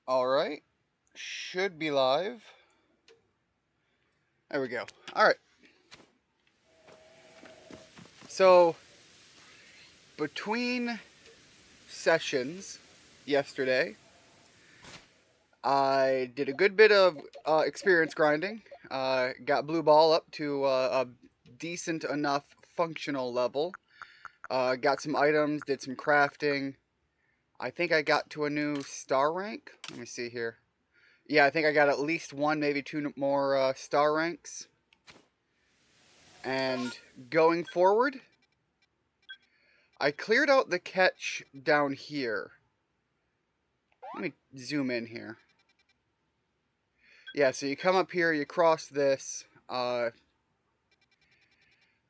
Alright. Should be live. There we go. Alright. So, between sessions yesterday, I did a good bit of experience grinding. Got Blue Ball up to a decent enough functional level. Got some items, did some crafting. I think I got to a new star rank. Let me see here. Yeah, I think I got at least one, maybe two more star ranks. And going forward, I cleared out the catch down here. Let me zoom in here. Yeah, so you come up here, you cross this. I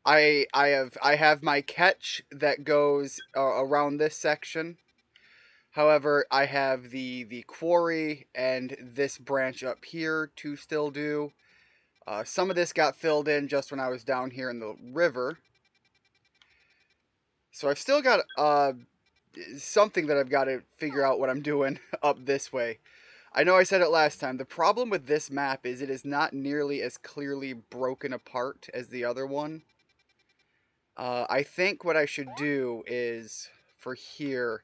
have my catch that goes around this section. However, I have the quarry and this branch up here to still do. Some of this got filled in just when I was down here in the river. So I've still got something that I've got to figure out what I'm doing up this way. I know I said it last time. The problem with this map is it is not nearly as clearly broken apart as the other one. I think what I should do is, for here,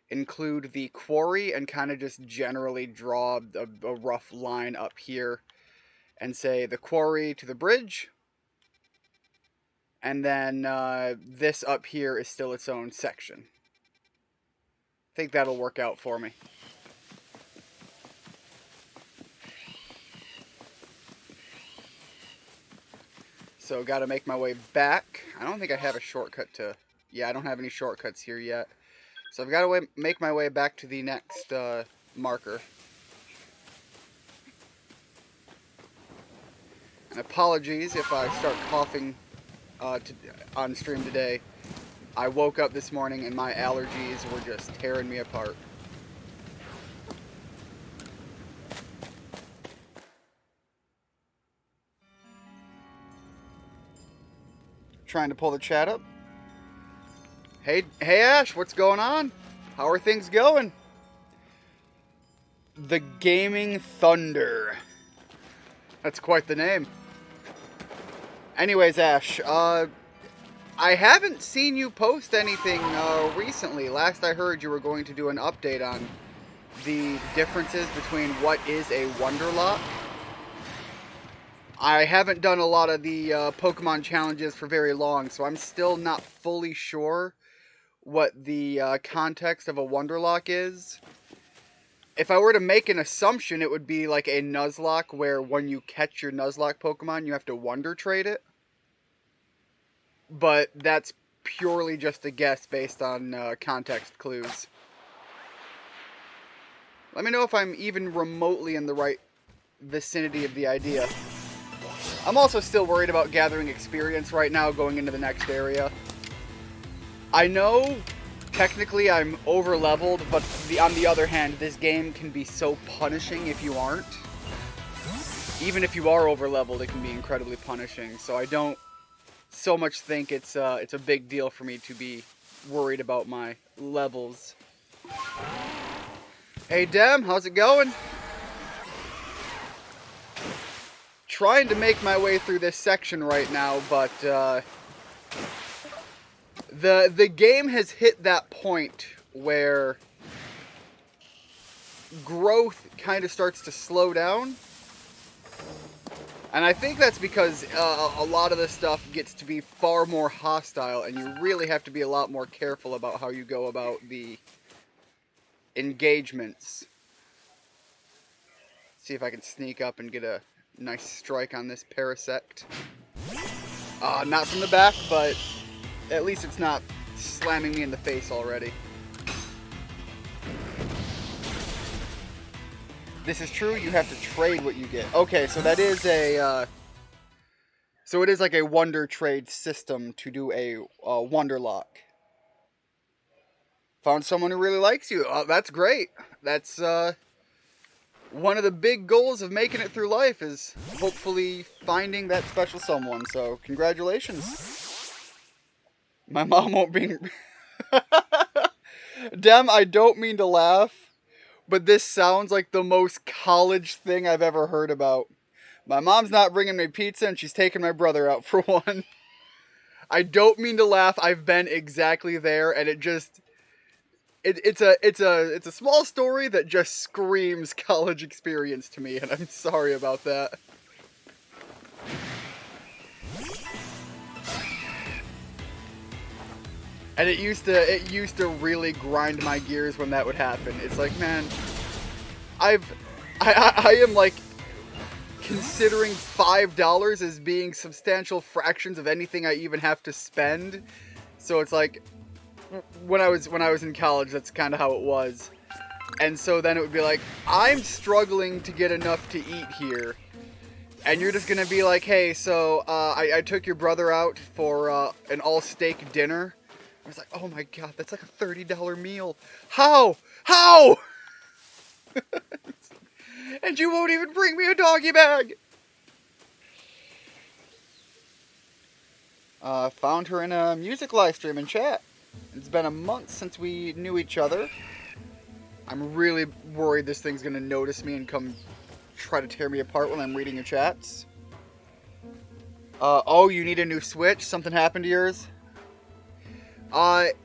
include the quarry and kind of just generally draw a rough line up here and say the quarry to the bridge. And then this up here is still its own section. I think that'll work out for me. So gotta make my way back. I don't think I have a shortcut to... Yeah, I don't have any shortcuts here yet. So I've got to make my way back to the next marker. And apologies if I start coughing on stream today. I woke up this morning and my allergies were just tearing me apart. Trying to pull the chat up. Hey Ash, what's going on? How are things going? The Gaming Thunder. That's quite the name. Anyways, Ash, I haven't seen you post anything recently. Last I heard, you were going to do an update on the differences between what is a Wonderlock. I haven't done a lot of the Pokemon challenges for very long, so I'm still not fully sure what the context of a Wonderlock is. If I were to make an assumption, it would be like a Nuzlocke, where when you catch your Nuzlocke Pokemon, you have to Wonder Trade it. But that's purely just a guess based on context clues. Let me know if I'm even remotely in the right vicinity of the idea. I'm also still worried about gathering experience right now going into the next area. I know technically I'm over leveled, but on the other hand, this game can be so punishing if you aren't. Even if you are over leveled, it can be incredibly punishing. So I don't so much think it's a big deal for me to be worried about my levels. Hey Dem, how's it going? Trying to make my way through this section right now, but the game has hit that point where growth kind of starts to slow down. And I think that's because a lot of the stuff gets to be far more hostile, and you really have to be a lot more careful about how you go about the engagements. See if I can sneak up and get a nice strike on this Parasect. Not from the back, but at least it's not slamming me in the face already. This is true, you have to trade what you get. Okay, so that is a... so it is like a Wonder Trade system to do a Wonderlock. Found someone who really likes you. Oh, that's great. That's one of the big goals of making it through life, is hopefully finding that special someone. So, congratulations. My mom won't be... Dem, I don't mean to laugh, but this sounds like the most college thing I've ever heard about. My mom's not bringing me pizza, and she's taking my brother out for one. I don't mean to laugh. I've been exactly there, and it's a small story that just screams college experience to me, and I'm sorry about that. And it used to really grind my gears when that would happen. It's like, man, I am like considering $5 as being substantial fractions of anything I even have to spend. So it's like when I was in college, that's kind of how it was. And so then it would be like, I'm struggling to get enough to eat here. And you're just gonna be like, hey, so I took your brother out for an all-steak dinner. I was like, oh my god, that's like a $30 meal. How? How? And you won't even bring me a doggy bag. Found her in a music live stream in chat. It's been a month since we knew each other. I'm really worried this thing's gonna notice me and come try to tear me apart when I'm reading your chats. Oh, you need a new Switch? Something happened to yours?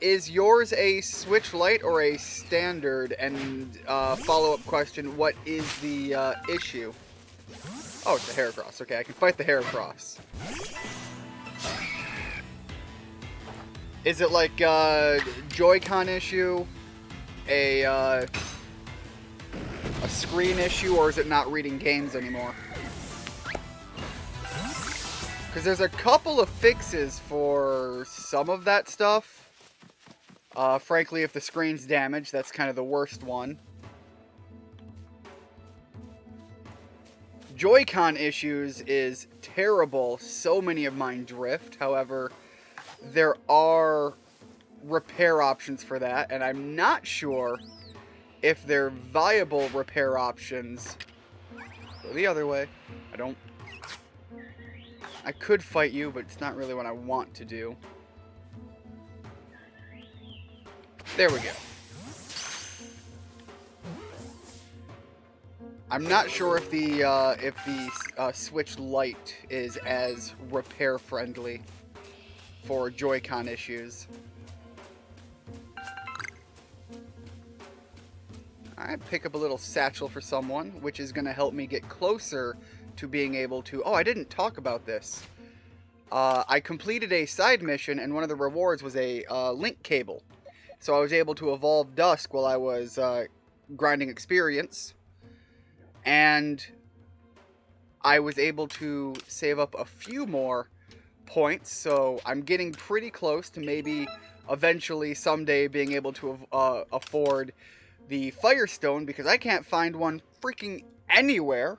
Is yours a Switch Lite or a standard? And, follow-up question, what is the, issue? Oh, it's a Heracross. Okay, I can fight the Heracross. Is it like, Joy-Con issue? A screen issue, or is it not reading games anymore? Because there's a couple of fixes for some of that stuff. Frankly, if the screen's damaged, that's kind of the worst one. Joy-Con issues is terrible. So many of mine drift. However, there are repair options for that, and I'm not sure if they're viable repair options. Go the other way. I could fight you, but it's not really what I want to do. There we go. I'm not sure if the Switch Lite is as repair friendly for Joy-Con issues. I pick up a little satchel for someone, which is going to help me get closer to being able to... Oh, I didn't talk about this. I completed a side mission, and one of the rewards was a link cable. So I was able to evolve Dusk while I was grinding experience. And I was able to save up a few more points. So I'm getting pretty close to maybe eventually someday being able to afford the Firestone, because I can't find one freaking anywhere.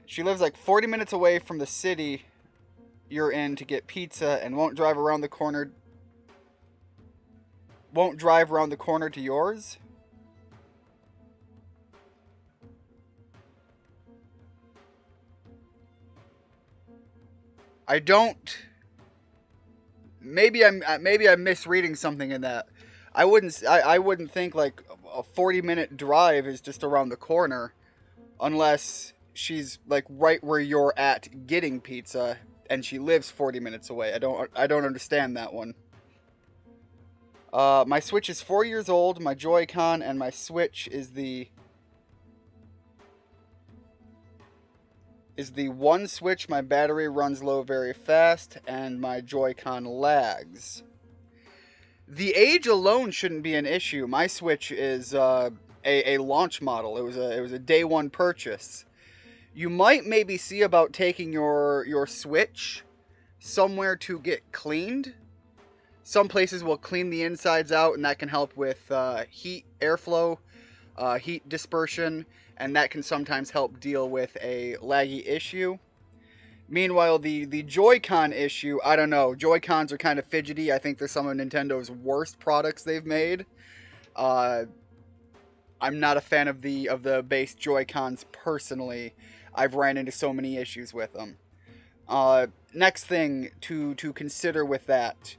She lives like 40 minutes away from the city you're in to get pizza, and won't drive around the corner. Won't drive around the corner to yours? I don't... Maybe I'm misreading something in that. I wouldn't think like a 40-minute drive is just around the corner, unless she's like right where you're at getting pizza and she lives 40 minutes away. I don't understand that one. My Switch is 4 years old. My Joy-Con and my Switch is the one switch. My battery runs low very fast, and my Joy-Con lags. The age alone shouldn't be an issue. My Switch is a launch model. It was a day one purchase. You might maybe see about taking your Switch somewhere to get cleaned. Some places will clean the insides out, and that can help with heat airflow, heat dispersion, and that can sometimes help deal with a laggy issue. Meanwhile, the Joy-Con issue, I don't know. Joy-Cons are kind of fidgety. I think they're some of Nintendo's worst products they've made. I'm not a fan of the base Joy-Cons personally. I've ran into so many issues with them. Next thing to consider with that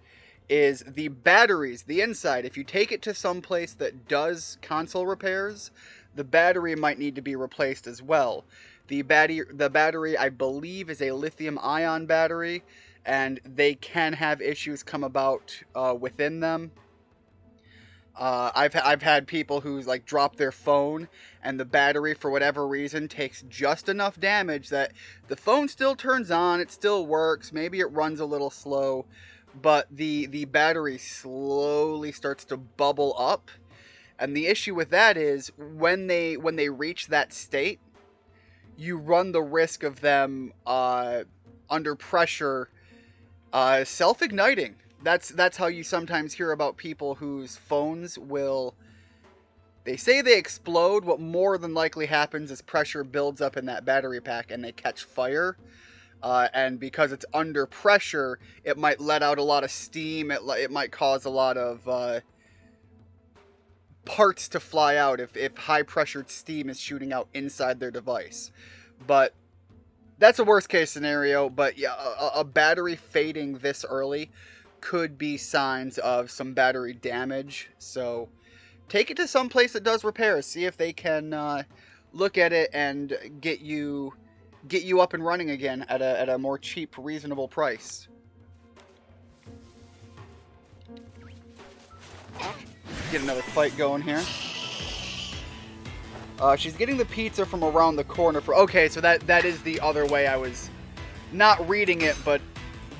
is the batteries, the inside. If you take it to some place that does console repairs, the battery might need to be replaced as well. The battery, I believe, is a lithium-ion battery, and they can have issues come about within them. I've had people who like drop their phone, and the battery, for whatever reason, takes just enough damage that the phone still turns on, it still works, maybe it runs a little slow, but the battery slowly starts to bubble up. And the issue with that is when they reach that state, you run the risk of them under pressure self-igniting. That's how you sometimes hear about people whose phones will, they say they explode. What more than likely happens is pressure builds up in that battery pack and they catch fire. And because it's under pressure, it might let out a lot of steam. It might cause a lot of parts to fly out if high pressured steam is shooting out inside their device. But that's a worst case scenario. But yeah, a battery fading this early could be signs of some battery damage. So take it to some place that does repairs. See if they can look at it and get you up and running again at a more cheap, reasonable price. Get another fight going here. She's getting the pizza from around the corner. Okay, so that is the other way. I was not reading it, but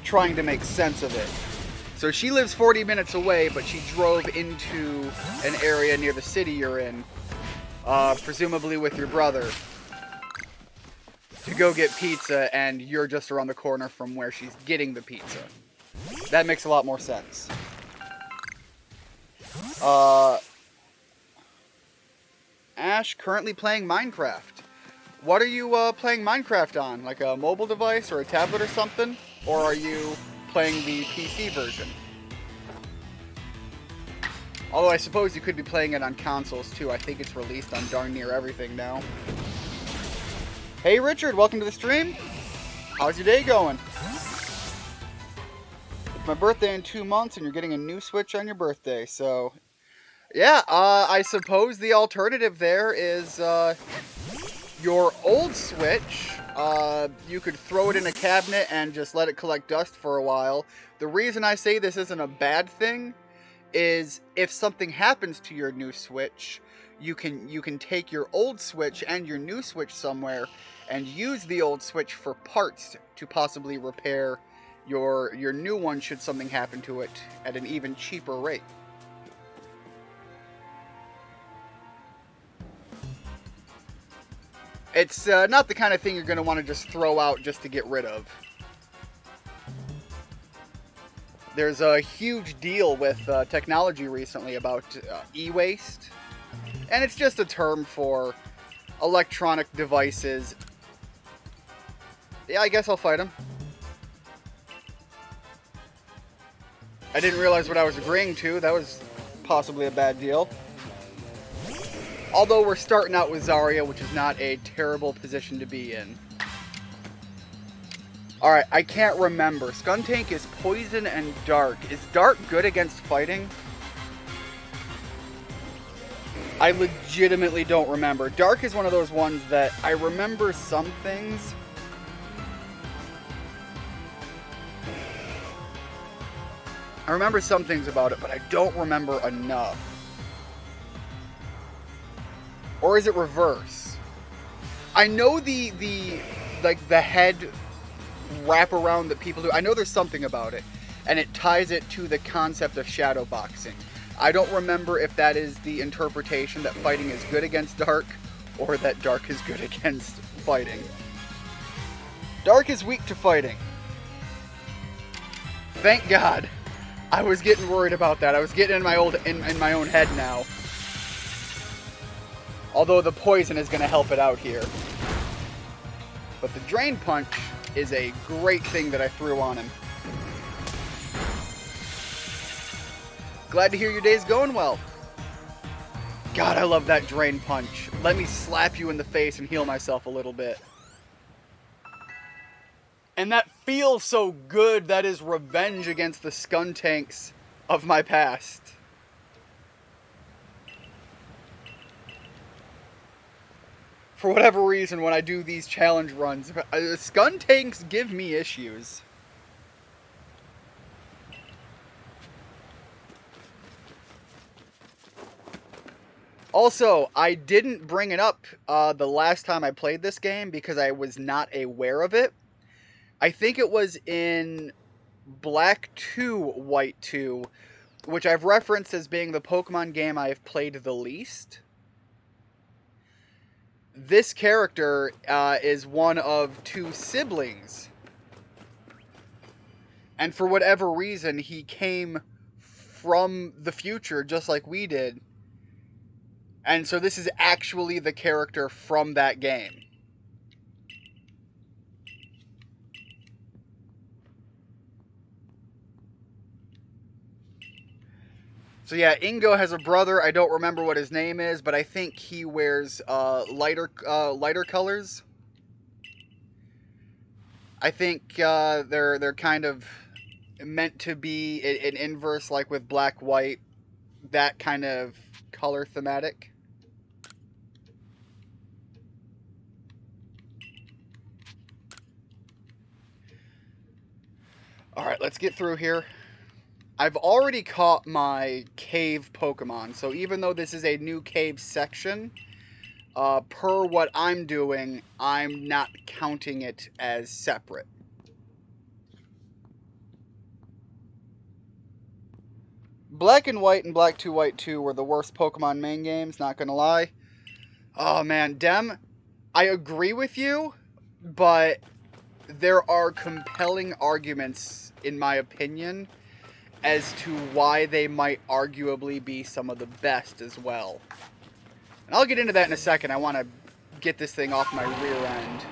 trying to make sense of it. So she lives 40 minutes away, but she drove into an area near the city you're in, presumably with your brother, to go get pizza, and you're just around the corner from where she's getting the pizza. That makes a lot more sense. Ash, currently playing Minecraft. What are you playing Minecraft on? Like a mobile device or a tablet or something? Or are you playing the PC version? Although I suppose you could be playing it on consoles too. I think it's released on darn near everything now. Hey Richard, welcome to the stream. How's your day going? It's my birthday in 2 months and you're getting a new Switch on your birthday, so yeah, I suppose the alternative there is your old Switch. You could throw it in a cabinet and just let it collect dust for a while. The reason I say this isn't a bad thing is if something happens to your new Switch, you can take your old Switch and your new Switch somewhere and use the old Switch for parts to possibly repair your new one should something happen to it at an even cheaper rate. It's not the kind of thing you're going to want to just throw out just to get rid of. There's a huge deal with technology recently about e-waste. And it's just a term for electronic devices. Yeah, I guess I'll fight him. I didn't realize what I was agreeing to. That was possibly a bad deal. Although we're starting out with Zarya, which is not a terrible position to be in. Alright, I can't remember. Skuntank is poison and dark. Is dark good against fighting? I legitimately don't remember. Dark is one of those ones that I remember some things. I remember some things about it, but I don't remember enough. Or is it reverse? I know the head wraparound that people do. I know there's something about it, and it ties it to the concept of shadow boxing. I don't remember if that is the interpretation that fighting is good against dark, or that dark is good against fighting. Dark is weak to fighting. Thank God. I was getting worried about that. I was getting in my own head now. Although the poison is going to help it out here. But the Drain Punch is a great thing that I threw on him. Glad to hear your day's going well. God, I love that Drain Punch. Let me slap you in the face and heal myself a little bit. And that feels so good. That is revenge against the Skuntanks of my past. For whatever reason, when I do these challenge runs, Scun tanks give me issues. Also, I didn't bring it up the last time I played this game because I was not aware of it. I think it was in Black 2, White 2, which I've referenced as being the Pokemon game I've played the least. This character is one of 2 siblings. And for whatever reason, he came from the future just like we did. And so this is actually the character from that game. So yeah, Ingo has a brother. I don't remember what his name is, but I think he wears lighter colors. I think they're kind of meant to be an inverse, like with black white, that kind of color thematic. All right, let's get through here. I've already caught my cave Pokemon, so even though this is a new cave section, per what I'm doing, I'm not counting it as separate. Black and White and Black 2 White 2 were the worst Pokemon main games, not gonna lie. Oh man, Dem, I agree with you, but there are compelling arguments, in my opinion, as to why they might arguably be some of the best as well. And I'll get into that in a second. I want to get this thing off my rear end.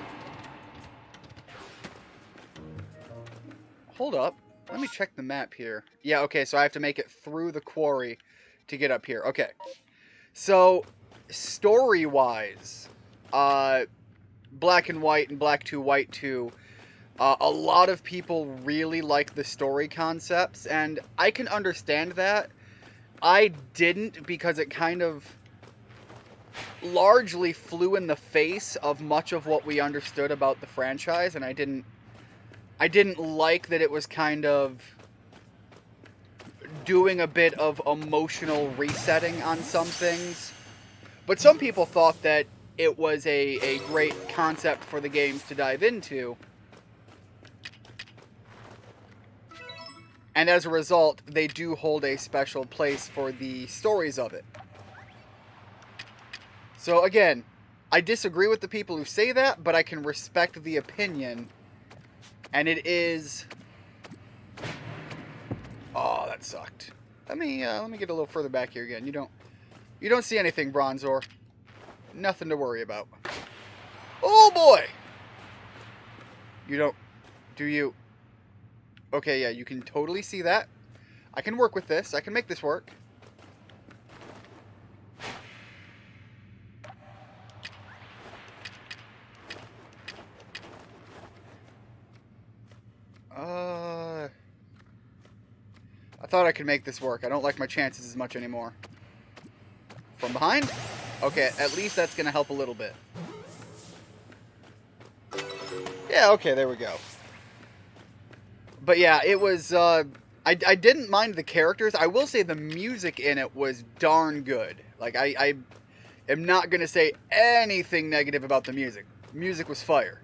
Hold up. Let me check the map here. Yeah, okay, so I have to make it through the quarry to get up here. Okay. So, story-wise, Black and White and Black 2 White 2, a lot of people really like the story concepts, and I can understand that. I didn't, because it kind of largely flew in the face of much of what we understood about the franchise, and I didn't like that it was kind of doing a bit of emotional resetting on some things. But some people thought that it was a great concept for the games to dive into. And as a result, they do hold a special place for the stories of it. So again, I disagree with the people who say that, but I can respect the opinion. And it is... Oh, that sucked. Let me get a little further back here again. You don't see anything, Bronzor. Nothing to worry about. Oh boy! You don't... Do you... Okay, yeah, you can totally see that. I can work with this. I can make this work. I thought I could make this work. I don't like my chances as much anymore. From behind? Okay, at least that's going to help a little bit. Yeah, okay, there we go. But yeah, it was, I didn't mind the characters. I will say the music in it was darn good. Like, I am not going to say anything negative about the music. Music was fire.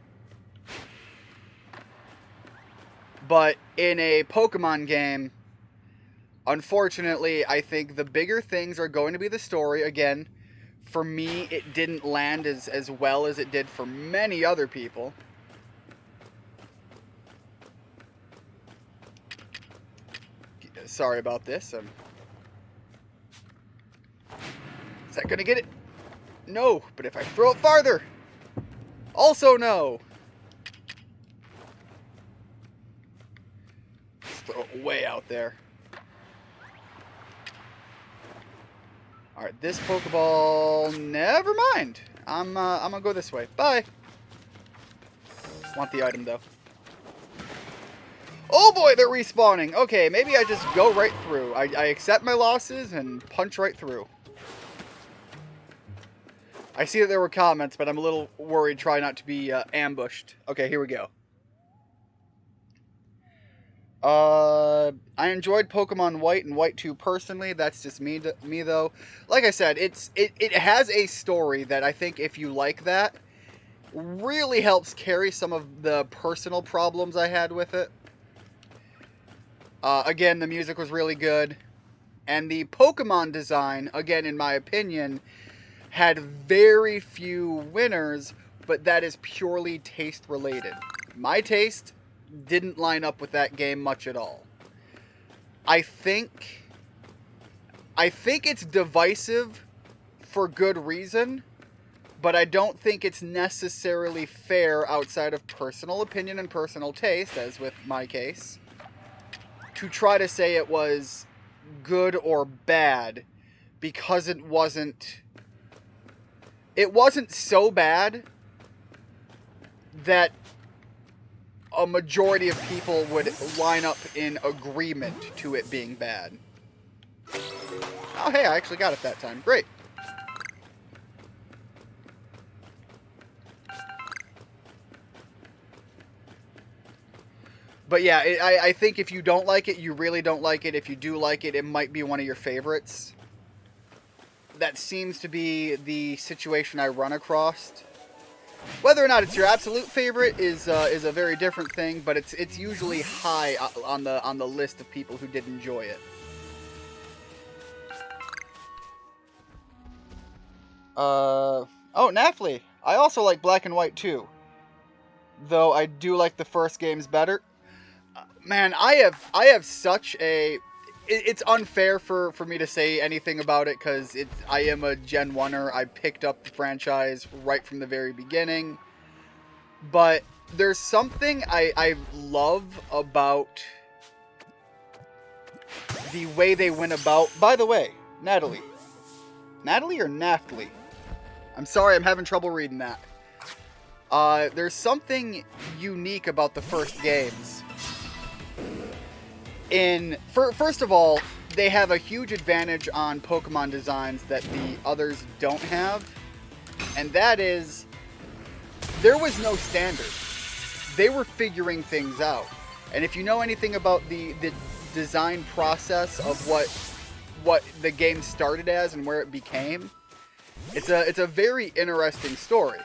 But in a Pokemon game, unfortunately, I think the bigger things are going to be the story. Again, for me, it didn't land as well as it did for many other people. Sorry about this. Is that going to get it? No, but if I throw it farther, also no. Just throw it way out there. Alright, this Pokeball, never mind. I'm gonna go this way. Bye. Want the item, though. Oh boy, they're respawning. Okay, maybe I just go right through. I accept my losses and punch right through. I see that there were comments, but I'm a little worried. Try not to be ambushed. Okay, here we go. I enjoyed Pokemon White and White 2 personally. That's just me though. Like I said, it has a story that I think if you like that, really helps carry some of the personal problems I had with it. Again, the music was really good. And the Pokemon design, again, in my opinion, had very few winners, but that is purely taste related. My taste didn't line up with that game much at all. I think it's divisive for good reason, but I don't think it's necessarily fair outside of personal opinion and personal taste, as with my case, to try to say it was good or bad, because it wasn't so bad that a majority of people would line up in agreement to it being bad. Oh hey, I actually got it that time. Great. But yeah, I think if you don't like it, you really don't like it. If you do like it, it might be one of your favorites. That seems to be the situation I run across. Whether or not it's your absolute favorite is a very different thing, but it's usually high on the list of people who did enjoy it. Oh, Nafli. I also like Black and White too, though I do like the first games better. Man, I have such a... It's unfair for me to say anything about it, because I am a Gen 1er. I picked up the franchise right from the very beginning. But there's something I love about the way they went about... By the way, Natalie. Natalie or Naftali? I'm sorry, I'm having trouble reading that. There's something unique about the first games. First of all, they have a huge advantage on Pokemon designs that the others don't have, and that is, there was no standard. They were figuring things out, and if you know anything about the design process of what the game started as and where it became, it's a very interesting story.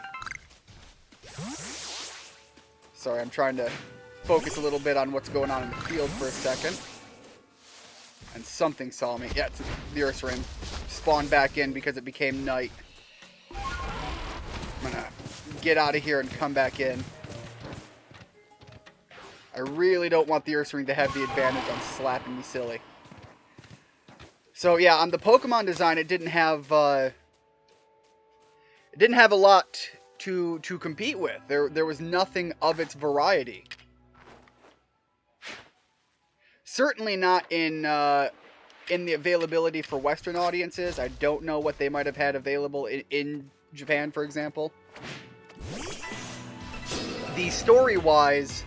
Sorry, I'm trying to focus a little bit on what's going on in the field for a second. And something saw me. Yeah, the Ursaring spawned back in because it became night. I'm gonna get out of here and come back in. I really don't want the Ursaring to have the advantage on slapping me silly. So yeah, on the Pokemon design, it didn't have a lot to compete with. There was nothing of its variety. Certainly not in the availability for Western audiences. I don't know what they might have had available in Japan, for example. The story-wise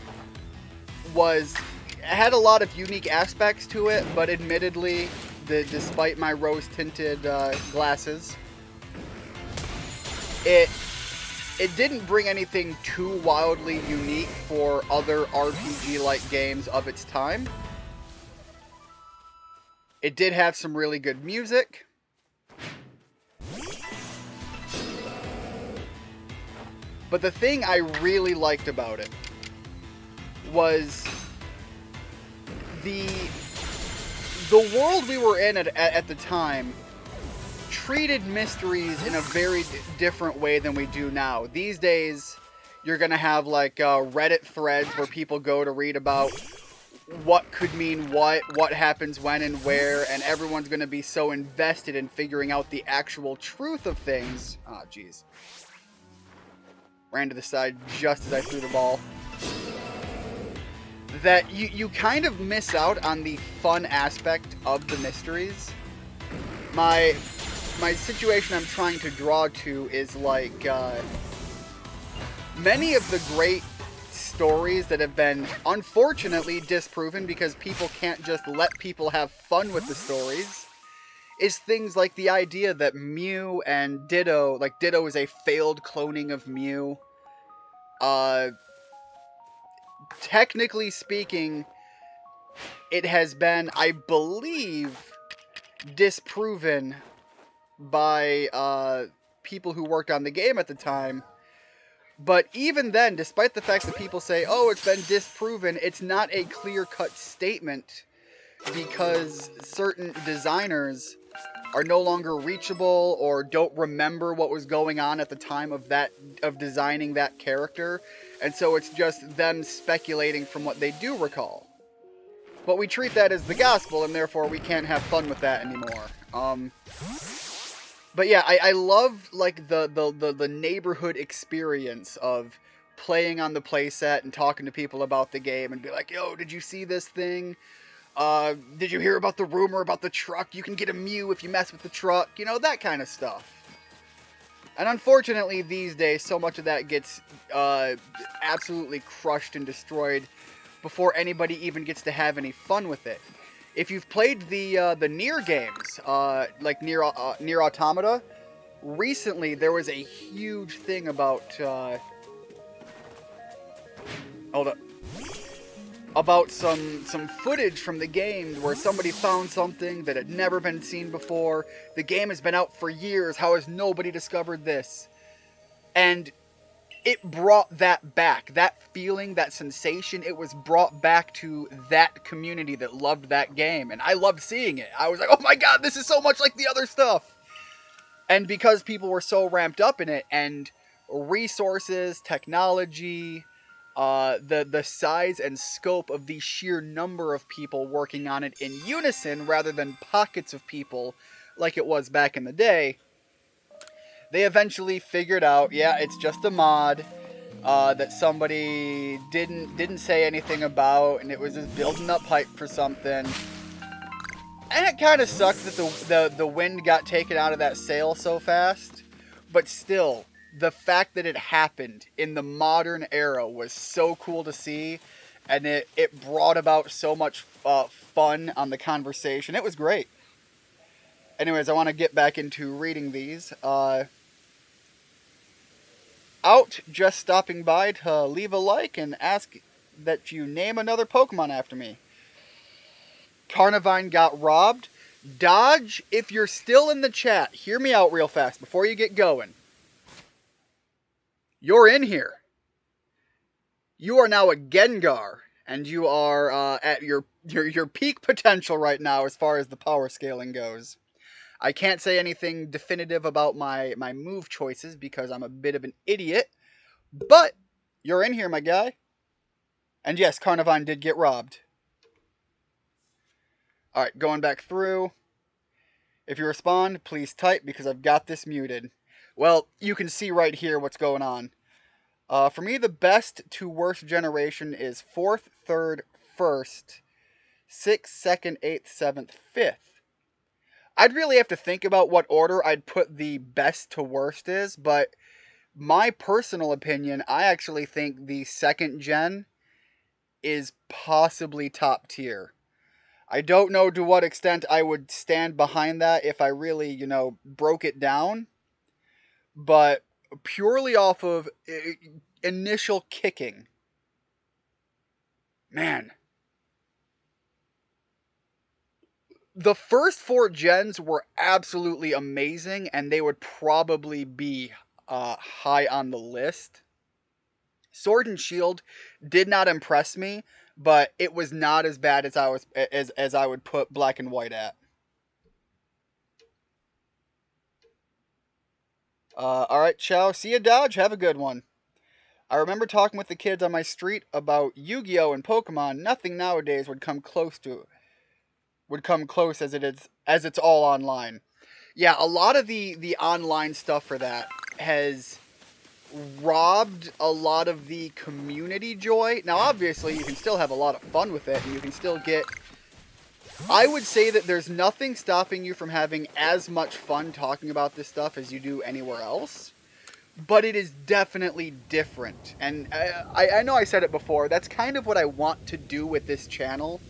had a lot of unique aspects to it, but admittedly, despite my rose-tinted glasses, it didn't bring anything too wildly unique for other RPG-like games of its time. It did have some really good music. But the thing I really liked about it was the world we were in at the time treated mysteries in a very different way than we do now. These days, you're going to have like Reddit threads where people go to read about what could mean what happens when and where, and everyone's going to be so invested in figuring out the actual truth of things. Ah, jeez. Ran to the side just as I threw the ball. That you kind of miss out on the fun aspect of the mysteries. My situation I'm trying to draw to is like many of the great stories that have been unfortunately disproven because people can't just let people have fun with the stories is things like the idea that Mew and Ditto, like Ditto is a failed cloning of Mew. Technically speaking, it has been, I believe, disproven by people who worked on the game at the time. But even then, despite the fact that people say, oh, it's been disproven, it's not a clear-cut statement because certain designers are no longer reachable or don't remember what was going on at the time of designing that character. And so it's just them speculating from what they do recall. But we treat that as the gospel, and therefore we can't have fun with that anymore. But yeah, I love like the neighborhood experience of playing on the playset and talking to people about the game and be like, yo, did you see this thing? Did you hear about the rumor about the truck? You can get a Mew if you mess with the truck. You know, that kind of stuff. And unfortunately, these days, so much of that gets absolutely crushed and destroyed before anybody even gets to have any fun with it. If you've played the Nier games, like Nier Automata, recently there was a huge thing about about some footage from the game where somebody found something that had never been seen before. The game has been out for years. How has nobody discovered this? And it brought that back. That feeling, that sensation, it was brought back to that community that loved that game. And I loved seeing it. I was like, oh my god, this is so much like the other stuff. And because people were so ramped up in it, and resources, technology, the size and scope of the sheer number of people working on it in unison rather than pockets of people like it was back in the day, they eventually figured out, yeah, it's just a mod that somebody didn't say anything about, and it was just building up hype for something. And it kind of sucked that the wind got taken out of that sail so fast, but still, the fact that it happened in the modern era was so cool to see, and it brought about so much fun on the conversation. It was great. Anyways, I want to get back into reading these. Out just stopping by to leave a like and ask that you name another Pokemon after me. Carnivine got robbed. Dodge, if you're still in the chat, hear me out real fast before you get going. You're in here. You are now a Gengar, and you are at your peak potential right now as far as the power scaling goes. I can't say anything definitive about my move choices because I'm a bit of an idiot, but you're in here, my guy. And yes, Carnivine did get robbed. Alright, going back through. If you respond, please type because I've got this muted. Well, you can see right here what's going on. For me, the best to worst generation is 4th, 3rd, 1st, 6th, 2nd, 8th, 7th, 5th. I'd really have to think about what order I'd put the best to worst is, but my personal opinion, I actually think the 2nd gen is possibly top tier. I don't know to what extent I would stand behind that if I really, broke it down, but purely off of initial kicking, man, the first 4 gens were absolutely amazing, and they would probably be high on the list. Sword and Shield did not impress me, but it was not as bad as I would put Black and White at. Alright, Chow. See ya, Dodge. Have a good one. I remember talking with the kids on my street about Yu-Gi-Oh! And Pokemon. Nothing nowadays would come close as it's all online. Yeah, a lot of the online stuff for that has robbed a lot of the community joy. Now, obviously, you can still have a lot of fun with it, and you can still get... I would say that there's nothing stopping you from having as much fun talking about this stuff as you do anywhere else. but it is definitely different. And I know I said it before, that's kind of what I want to do with this channel,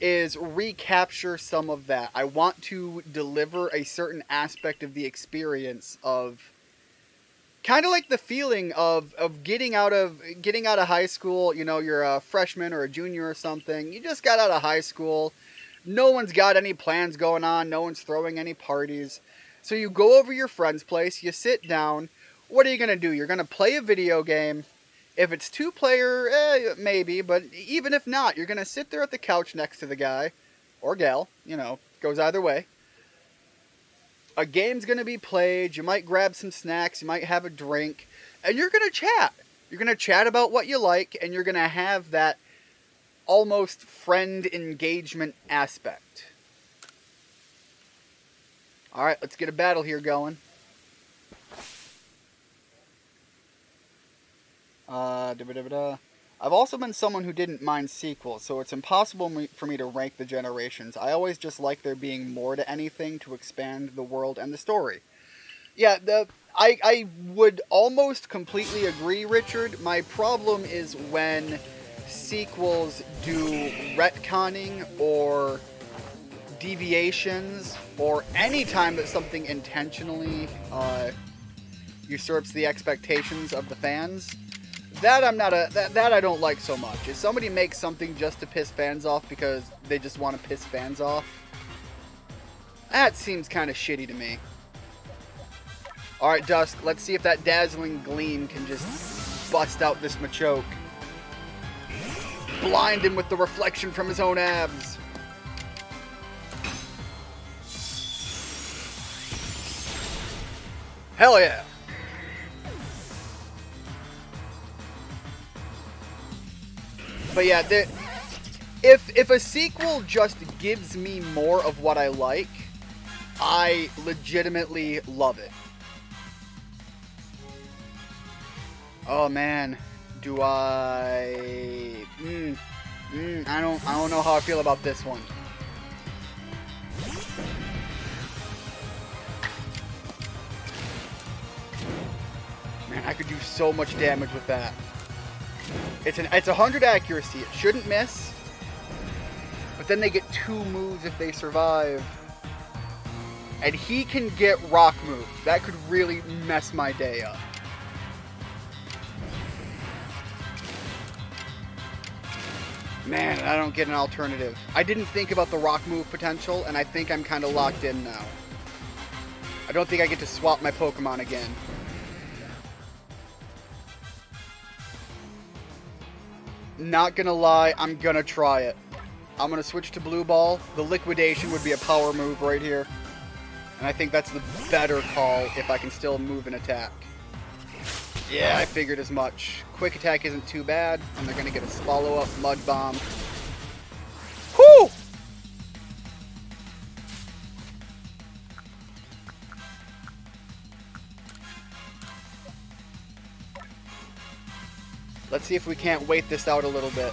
is recapture some of that. I want to deliver a certain aspect of the experience of kind of like the feeling of getting out of high school. You know, you're a freshman or a junior or something. You just got out of high school. No one's got any plans going on. No one's throwing any parties. So you go over your friend's place, you sit down. What are you going to do? You're going to play a video game. If it's two-player, maybe, but even if not, you're going to sit there at the couch next to the guy, or gal, you know, goes either way. A game's going to be played, you might grab some snacks, you might have a drink, and you're going to chat. You're going to chat about what you like, and you're going to have that almost friend engagement aspect. Alright, let's get a battle here going. I've also been someone who didn't mind sequels, so it's impossible for me to rank the generations. I always just like there being more to anything to expand the world and the story. Yeah, I would almost completely agree, Richard. My problem is when sequels do retconning or deviations, or any time that something intentionally usurps the expectations of the fans. That I don't like so much. If somebody makes something just to piss fans off because they just want to piss fans off, that seems kind of shitty to me. Alright, Dusk, let's see if that dazzling gleam can just bust out this Machoke. Blind him with the reflection from his own abs. Hell yeah! But yeah, if a sequel just gives me more of what I like, I legitimately love it. Oh man, do I? I don't know how I feel about this one. Man, I could do so much damage with that. It's 100 accuracy. It shouldn't miss. But then they get 2 moves if they survive. And he can get rock move. That could really mess my day up. Man, I don't get an alternative. I didn't think about the rock move potential, and I think I'm kind of locked in now. I don't think I get to swap my Pokemon again. Not gonna lie, I'm gonna try it. I'm gonna switch to Blue Ball. The Liquidation would be a power move right here. And I think that's the better call if I can still move and attack. Yeah, I figured as much. Quick Attack isn't too bad, and they're gonna get a follow-up Mud Bomb. Whew! Let's see if we can't wait this out a little bit.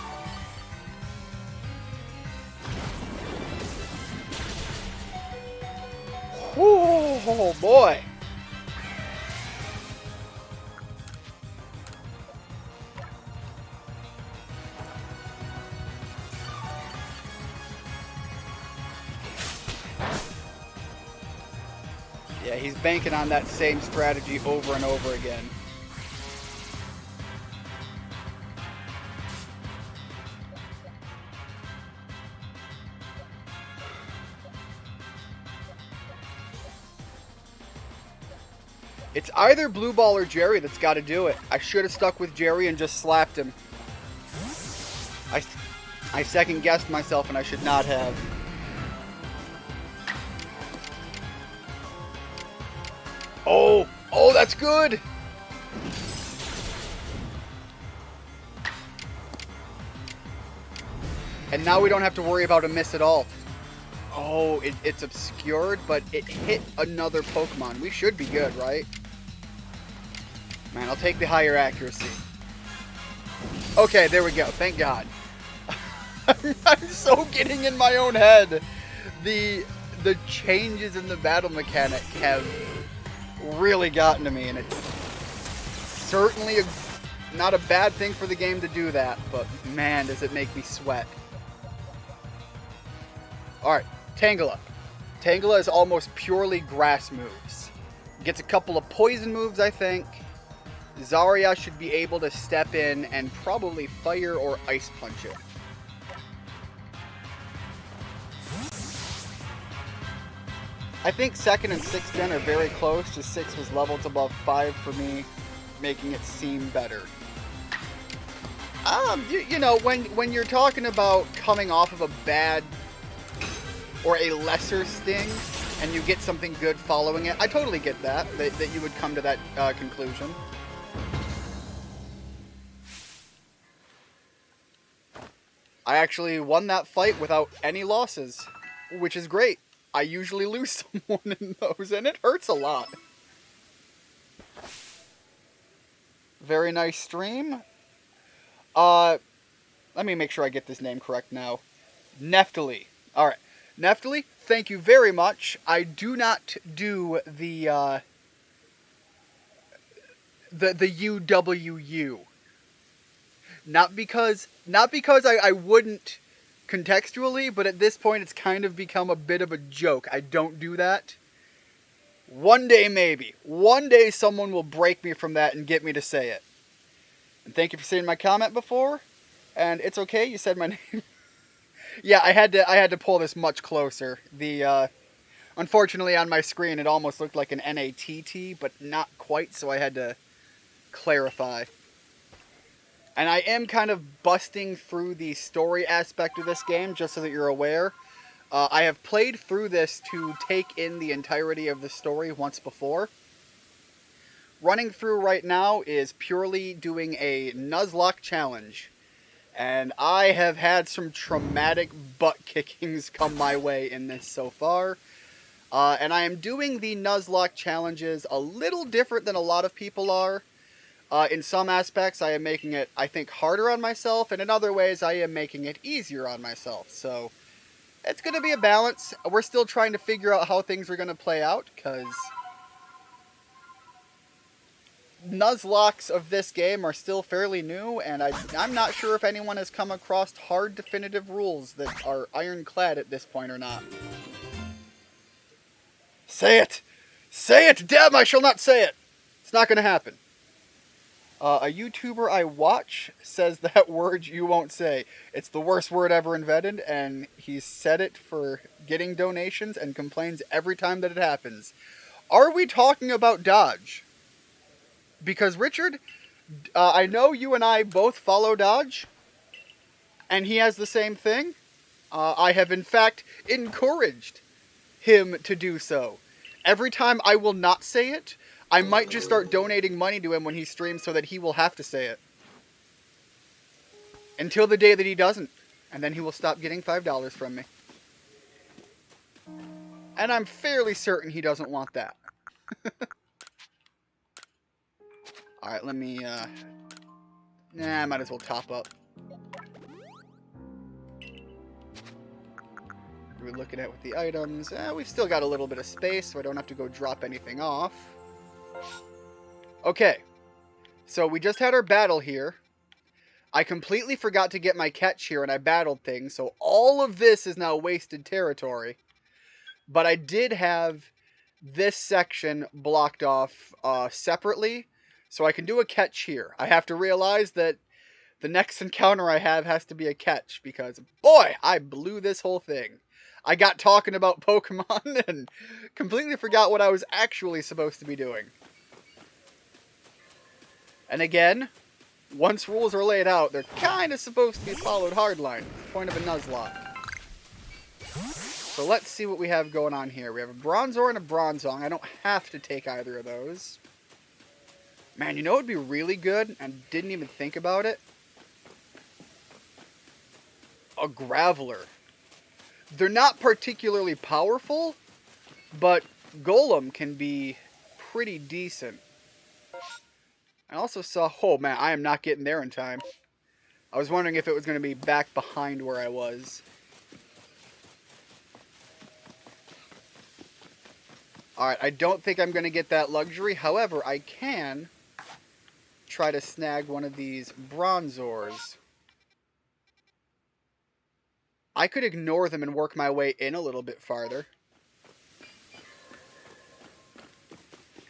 Oh boy! Yeah, he's banking on that same strategy over and over again. It's either Blue Ball or Jerry that's got to do it. I should have stuck with Jerry and just slapped him. I second-guessed myself and I should not have. Oh! Oh, that's good! And now we don't have to worry about a miss at all. Oh, it's obscured, but it hit another Pokemon. We should be good, right? Man, I'll take the higher accuracy. Okay, there we go. Thank God. I'm so getting in my own head. The changes in the battle mechanic have really gotten to me, and certainly not a bad thing for the game to do that, but man, does it make me sweat. Alright, Tangela. Tangela is almost purely grass moves. Gets a couple of poison moves, I think. Zarya should be able to step in and probably fire or ice punch it. I think 2nd and 6th gen are very close, just 6 was leveled above 5 for me, making it seem better. You know, when you're talking about coming off of a bad or a lesser sting, and you get something good following it, I totally get that you would come to that conclusion. I actually won that fight without any losses, which is great. I usually lose someone in those, and it hurts a lot. Very nice stream. Let me make sure I get this name correct now. Neftali. Alright. Neftali, thank you very much. I do not do the UWU. Not because I wouldn't contextually, but at this point it's kind of become a bit of a joke. I don't do that. One day maybe. One day someone will break me from that and get me to say it. And thank you for saying my comment before. And it's okay, you said my name. Yeah, I had to pull this much closer. Unfortunately on my screen it almost looked like an NATT, but not quite, so I had to clarify. And I am kind of busting through the story aspect of this game, just so that you're aware. I have played through this to take in the entirety of the story once before. Running through right now is purely doing a Nuzlocke challenge. And I have had some traumatic butt kickings come my way in this so far. And I am doing the Nuzlocke challenges a little different than a lot of people are. In some aspects, I am making it, I think, harder on myself, and in other ways, I am making it easier on myself. So, it's going to be a balance. We're still trying to figure out how things are going to play out, because Nuzlocks of this game are still fairly new, and I'm not sure if anyone has come across hard, definitive rules that are ironclad at this point or not. Say it! Say it! Damn, I shall not say it! It's not going to happen. A YouTuber I watch says that word you won't say. It's the worst word ever invented, and he's said it for getting donations and complains every time that it happens. Are we talking about Dodge? Because Richard, I know you and I both follow Dodge, and he has the same thing. I have in fact encouraged him to do so. Every time I will not say it, I might just start donating money to him when he streams so that he will have to say it. Until the day that he doesn't. And then he will stop getting $5 from me. And I'm fairly certain he doesn't want that. Alright, let me, I might as well top up. We're looking at with the items. We've still got a little bit of space, so I don't have to go drop anything off. Okay, so we just had our battle here. I completely forgot to get my catch here, and I battled things, so all of this is now wasted territory. But I did have this section blocked off separately, so I can do a catch here. I have to realize that the next encounter I have has to be a catch, because, boy, I blew this whole thing. I got talking about Pokemon and completely forgot what I was actually supposed to be doing. And again, once rules are laid out, they're kind of supposed to be followed hardline. It's the point of a Nuzlocke. So let's see what we have going on here. We have a Bronzor and a Bronzong. I don't have to take either of those. Man, you know what would be really good? I didn't even think about it. A Graveler. They're not particularly powerful, but Golem can be pretty decent. I also saw... Oh, man, I am not getting there in time. I was wondering if it was going to be back behind where I was. Alright, I don't think I'm going to get that luxury. However, I can try to snag one of these bronzors. I could ignore them and work my way in a little bit farther.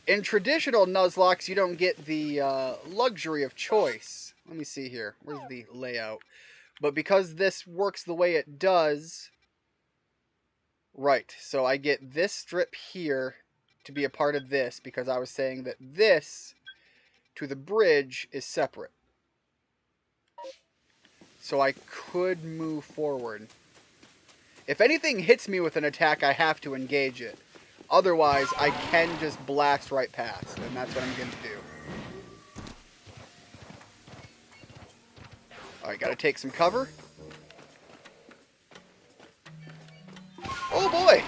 In traditional Nuzlocks, you don't get the luxury of choice. Let me see here. Where's the layout? But because this works the way it does... Right, so I get this strip here to be a part of this, because I was saying that this to the bridge is separate. So I could move forward. If anything hits me with an attack, I have to engage it. Otherwise, I can just blast right past, and that's what I'm going to do. Alright, gotta take some cover. Oh boy!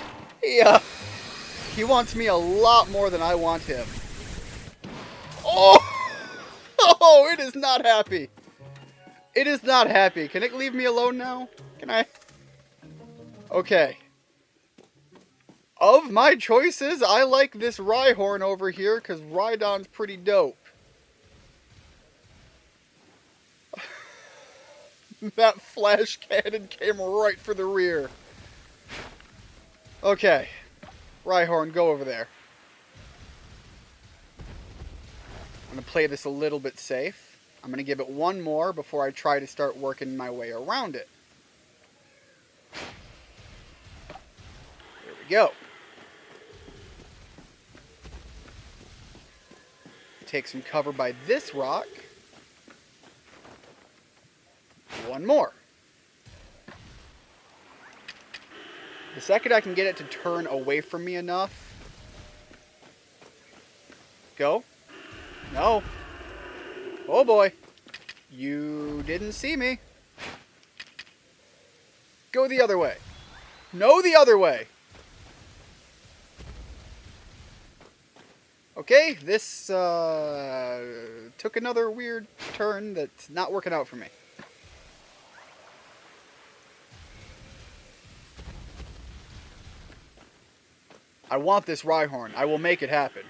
He wants me a lot more than I want him. Oh! Oh, it is not happy. It is not happy. Can it leave me alone now? Can I? Okay. Of my choices, I like this Rhyhorn over here because Rhydon's pretty dope. That flash cannon came right for the rear. Okay. Rhyhorn, go over there. I'm going to play this a little bit safe. I'm going to give it one more before I try to start working my way around it. There we go. Take some cover by this rock. One more. The second I can get it to turn away from me enough. Go. No. Oh boy. You didn't see me. Go the other way. No, the other way. Okay, this took another weird turn that's not working out for me. I want this Rhyhorn. I will make it happen.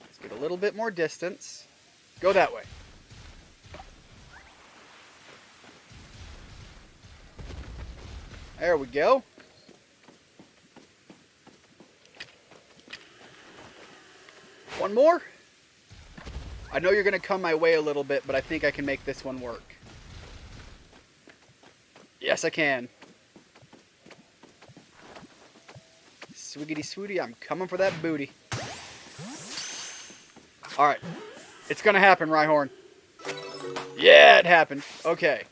Let's get a little bit more distance. Go that way. There we go. One more. I know you're going to come my way a little bit, but I think I can make this one work. Yes, I can. Swiggity swooty, I'm coming for that booty. Alright. It's gonna happen, Rhyhorn. Yeah, it happened. Okay.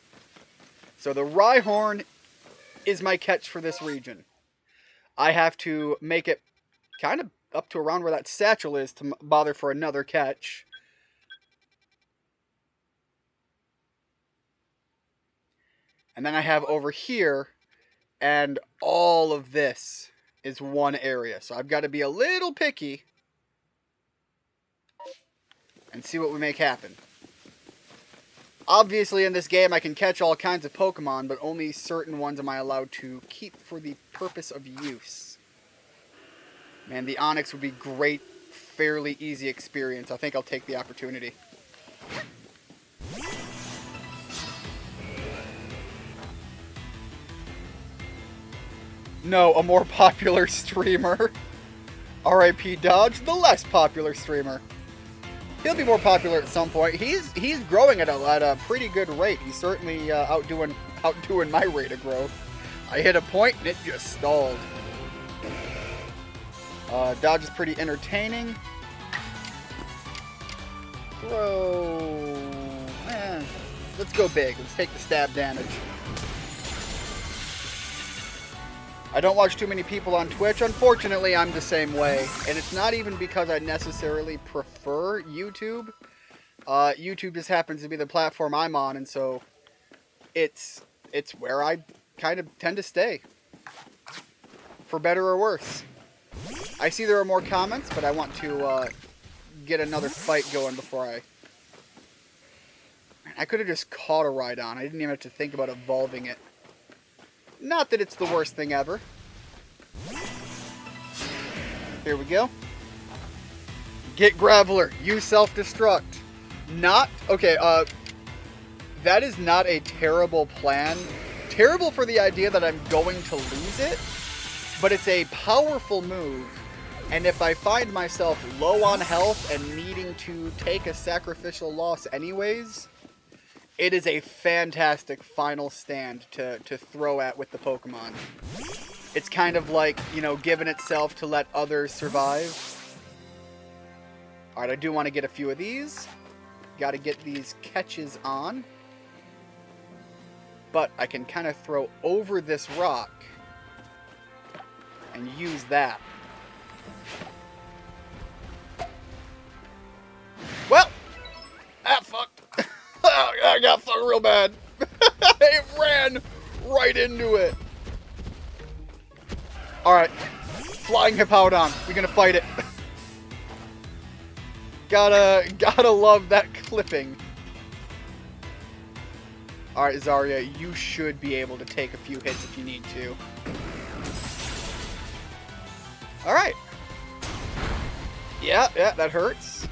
So the Rhyhorn is my catch for this region. I have to make it kind of up to around where that satchel is to bother for another catch. And then I have over here, and all of this is one area. So I've got to be a little picky and see what we make happen. Obviously in this game I can catch all kinds of Pokemon, but only certain ones am I allowed to keep for the purpose of use. Man, the Onix would be great, fairly easy experience. I think I'll take the opportunity. No, a more popular streamer. R.I.P. Dodge, the less popular streamer. He'll be more popular at some point. He's growing at a pretty good rate. He's certainly outdoing my rate of growth. I hit a point and it just stalled. Dodge is pretty entertaining. Throw. Let's go big. Let's take the stab damage. I don't watch too many people on Twitch. Unfortunately, I'm the same way. And it's not even because I necessarily prefer YouTube. YouTube just happens to be the platform I'm on, and so it's where I kind of tend to stay. For better or worse. I see there are more comments, but I want to get another fight going before I could have just caught a Rhydon. I didn't even have to think about evolving it. Not that it's the worst thing ever. Here we go. Get Graveler. You self-destruct. Okay, that is not a terrible plan. Terrible for the idea that I'm going to lose it, but it's a powerful move. And if I find myself low on health and needing to take a sacrificial loss anyways, it is a fantastic final stand to throw at with the Pokemon. It's kind of like, you know, giving itself to let others survive. Alright, I do want to get a few of these. Got to get these catches on. But I can kind of throw over this rock and use that. Well, that fucked. I got fucked real bad. It ran right into it. Alright. Flying Hippowdon. We're gonna fight it. Gotta love that clipping. Alright, Zarya, you should be able to take a few hits if you need to. Alright. Yeah, that hurts.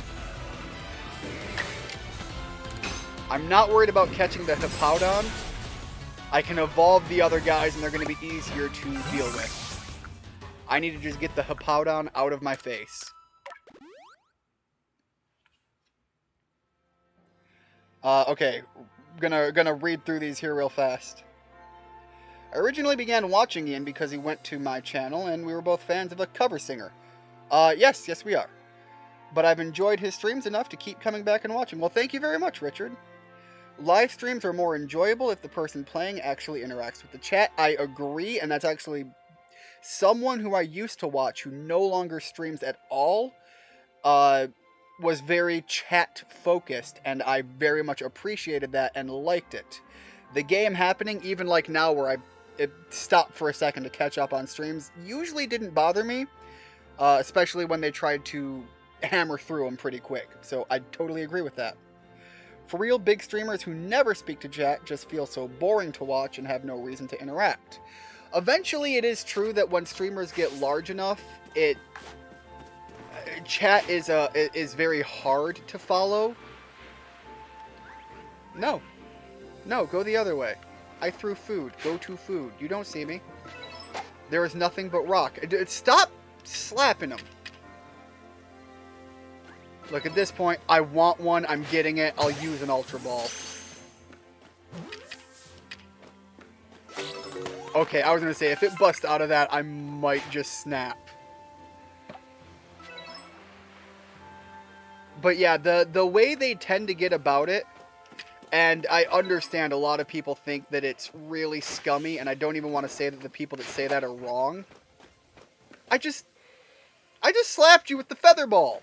I'm not worried about catching the Hippowdon. I can evolve the other guys and they're going to be easier to deal with. I need to just get the Hippowdon out of my face. Okay, gonna read through these here real fast. I originally began watching Ian because he went to my channel and we were both fans of a cover singer. Yes we are. But I've enjoyed his streams enough to keep coming back and watching. Well, thank you very much, Richard. Live streams are more enjoyable if the person playing actually interacts with the chat. I agree, and that's actually someone who I used to watch who no longer streams at all, was very chat-focused, and I very much appreciated that and liked it. The game happening, even like now where it stopped for a second to catch up on streams, usually didn't bother me, especially when they tried to hammer through them pretty quick. So I totally agree with that. For real, big streamers who never speak to chat just feel so boring to watch and have no reason to interact. Eventually, it is true that when streamers get large enough, chat is very hard to follow. No, go the other way. I threw food. Go to food. You don't see me. There is nothing but rock. Stop slapping him. Look, at this point, I want one. I'm getting it. I'll use an Ultra Ball. Okay, I was going to say, if it busts out of that, I might just snap. But yeah, the way they tend to get about it, and I understand a lot of people think that it's really scummy, and I don't even want to say that the people that say that are wrong. I just slapped you with the Feather Ball.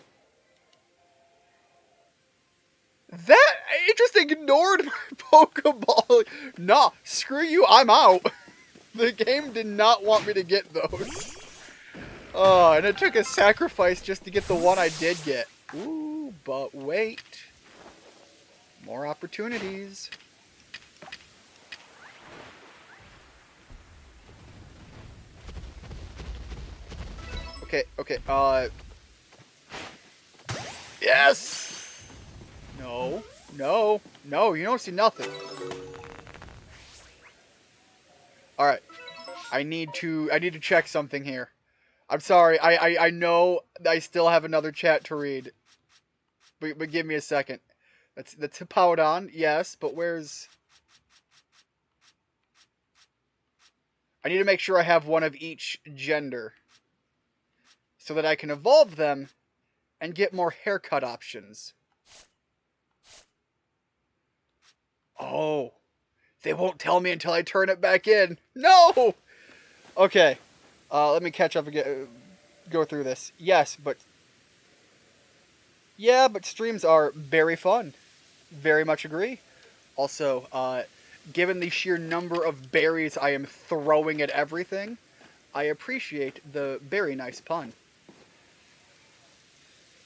It just ignored my Pokeball. Nah, screw you, I'm out. The game did not want me to get those. Oh, and it took a sacrifice just to get the one I did get. Ooh, but wait. More opportunities. Okay, yes! No, you don't see nothing. Alright. I need to check something here. I'm sorry, I know I still have another chat to read. But give me a second. That's Hippowdon, yes, but where's... I need to make sure I have one of each gender. So that I can evolve them and get more haircut options. Oh, they won't tell me until I turn it back in. No! Okay, let me catch up again. Go through this. Yes, but... Yeah, but streams are very fun. Very much agree. Also, given the sheer number of berries I am throwing at everything, I appreciate the very nice pun.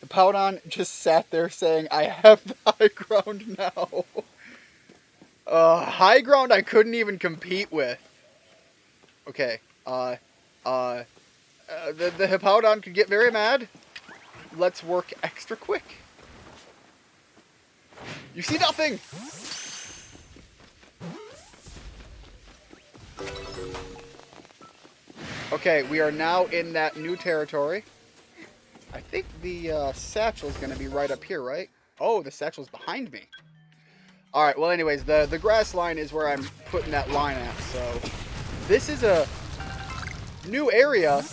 The Powdon just sat there saying, I have the high ground now. High ground I couldn't even compete with. Okay, the Hippowdon could get very mad. Let's work extra quick. You see nothing! Okay, we are now in that new territory. I think the satchel's going to be right up here, right? Oh, the satchel's behind me. Alright, well anyways, the grass line is where I'm putting that line at, so... This is a new area.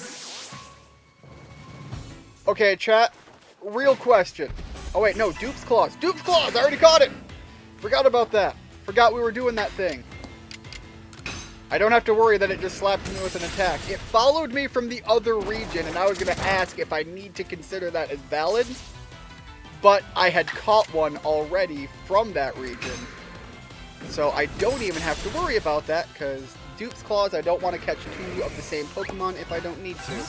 Okay, chat, real question. Oh wait, no, Dupe's Claws. Dupe's Claws! I already caught it! Forgot about that. Forgot we were doing that thing. I don't have to worry that it just slapped me with an attack. It followed me from the other region, and I was going to ask if I need to consider that as valid. But I had caught one already from that region. So I don't even have to worry about that, because Dupe's Claws, I don't want to catch two of the same Pokemon if I don't need to.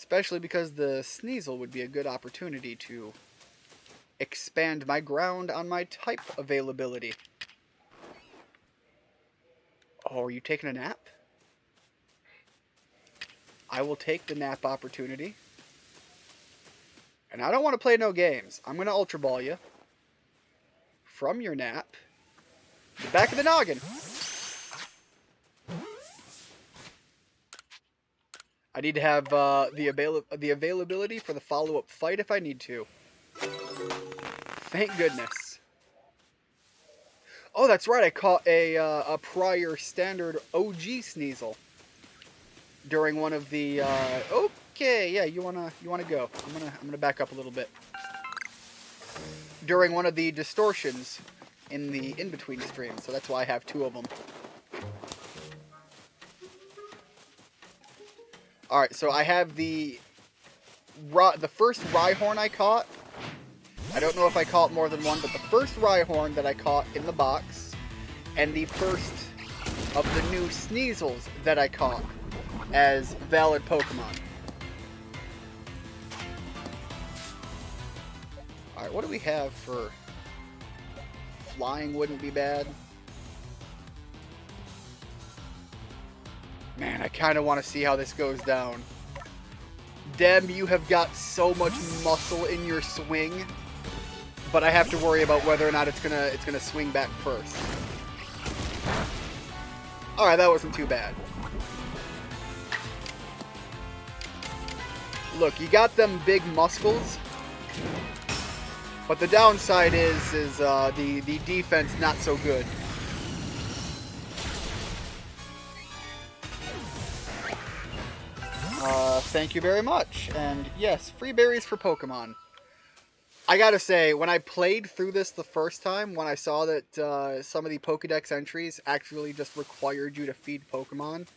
Especially because the Sneasel would be a good opportunity to expand my ground on my type availability. Oh, are you taking a nap? I will take the nap opportunity. And I don't want to play no games. I'm going to Ultra Ball you. From your nap. The back of the noggin. I need to have the availability for the follow-up fight if I need to. Thank goodness. Oh, that's right. I caught a prior standard OG Sneasel during one of the. Okay, yeah, you wanna go? I'm gonna back up a little bit. During one of the distortions in the in-between stream, so that's why I have two of them. Alright, so I have the first Rhyhorn I caught. I don't know if I caught more than one, but the first Rhyhorn that I caught in the box, and the first of the new Sneasels that I caught as valid Pokemon. Alright, what do we have for... Flying wouldn't be bad. Man, I kind of want to see how this goes down. Dem, you have got so much muscle in your swing, but I have to worry about whether or not it's gonna swing back first. All right, that wasn't too bad. Look, you got them big muscles, but the downside is the defense not so good. Thank you very much. And yes, free berries for Pokemon. I gotta say, when I played through this the first time, when I saw that some of the Pokedex entries actually just required you to feed Pokemon,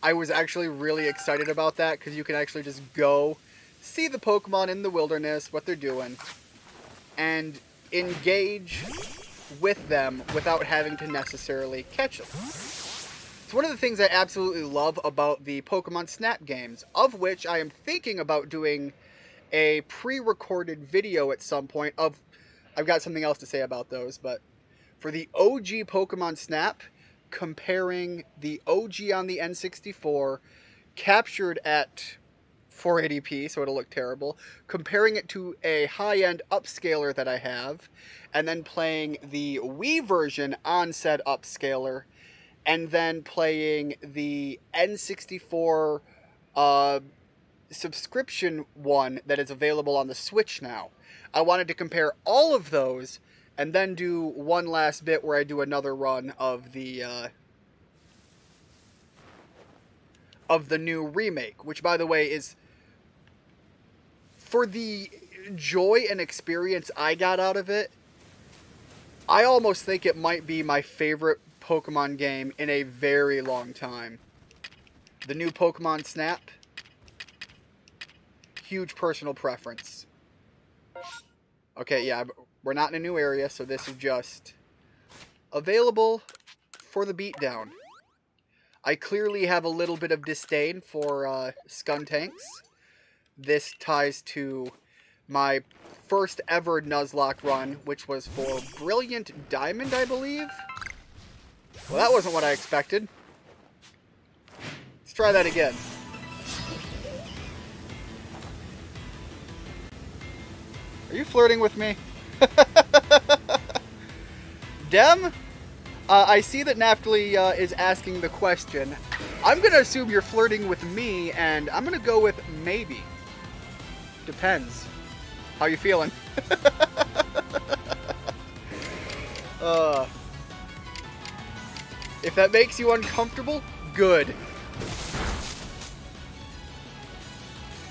I was actually really excited about that, because you can actually just go, see the Pokemon in the wilderness, what they're doing, and engage with them without having to necessarily catch them. It's one of the things I absolutely love about the Pokemon Snap games, of which I am thinking about doing a pre-recorded video at some point of... I've got something else to say about those, but for the OG Pokemon Snap, comparing the OG on the N64, captured at 480p, so it'll look terrible, comparing it to a high-end upscaler that I have, and then playing the Wii version on said upscaler, and then playing the N64 subscription one that is available on the Switch now. I wanted to compare all of those, and then do one last bit where I do another run of the new remake, which, by the way, is... For the joy and experience I got out of it, I almost think it might be my favorite Pokemon game in a very long time. The new Pokemon Snap, huge personal preference. Okay, yeah, we're not in a new area, so this is just available for the beatdown. I clearly have a little bit of disdain for Skuntanks. This ties to my first ever Nuzlocke run, which was for Brilliant Diamond, I believe? Well, that wasn't what I expected. Let's try that again. Are you flirting with me? Dem? I see that Naftali is asking the question. I'm going to assume you're flirting with me, and I'm going to go with maybe. Depends. How you feeling? If that makes you uncomfortable, good.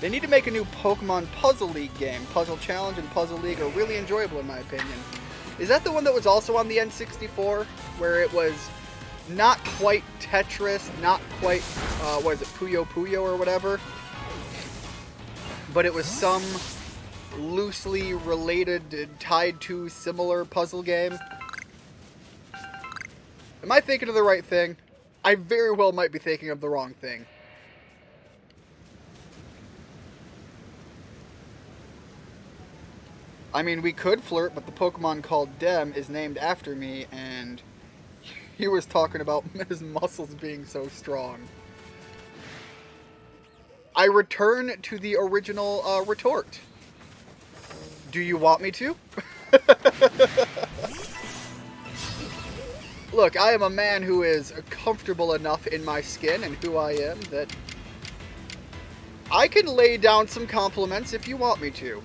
They need to make a new Pokemon Puzzle League game. Puzzle Challenge and Puzzle League are really enjoyable in my opinion. Is that the one that was also on the N64? Where it was not quite Tetris, not quite, what is it, Puyo Puyo or whatever? But it was some loosely related, tied to similar puzzle game. Am I thinking of the right thing? I very well might be thinking of the wrong thing. I mean, we could flirt, but the Pokemon called Dem is named after me, and he was talking about his muscles being so strong. I return to the original retort. Do you want me to? Look, I am a man who is comfortable enough in my skin and who I am that I can lay down some compliments if you want me to.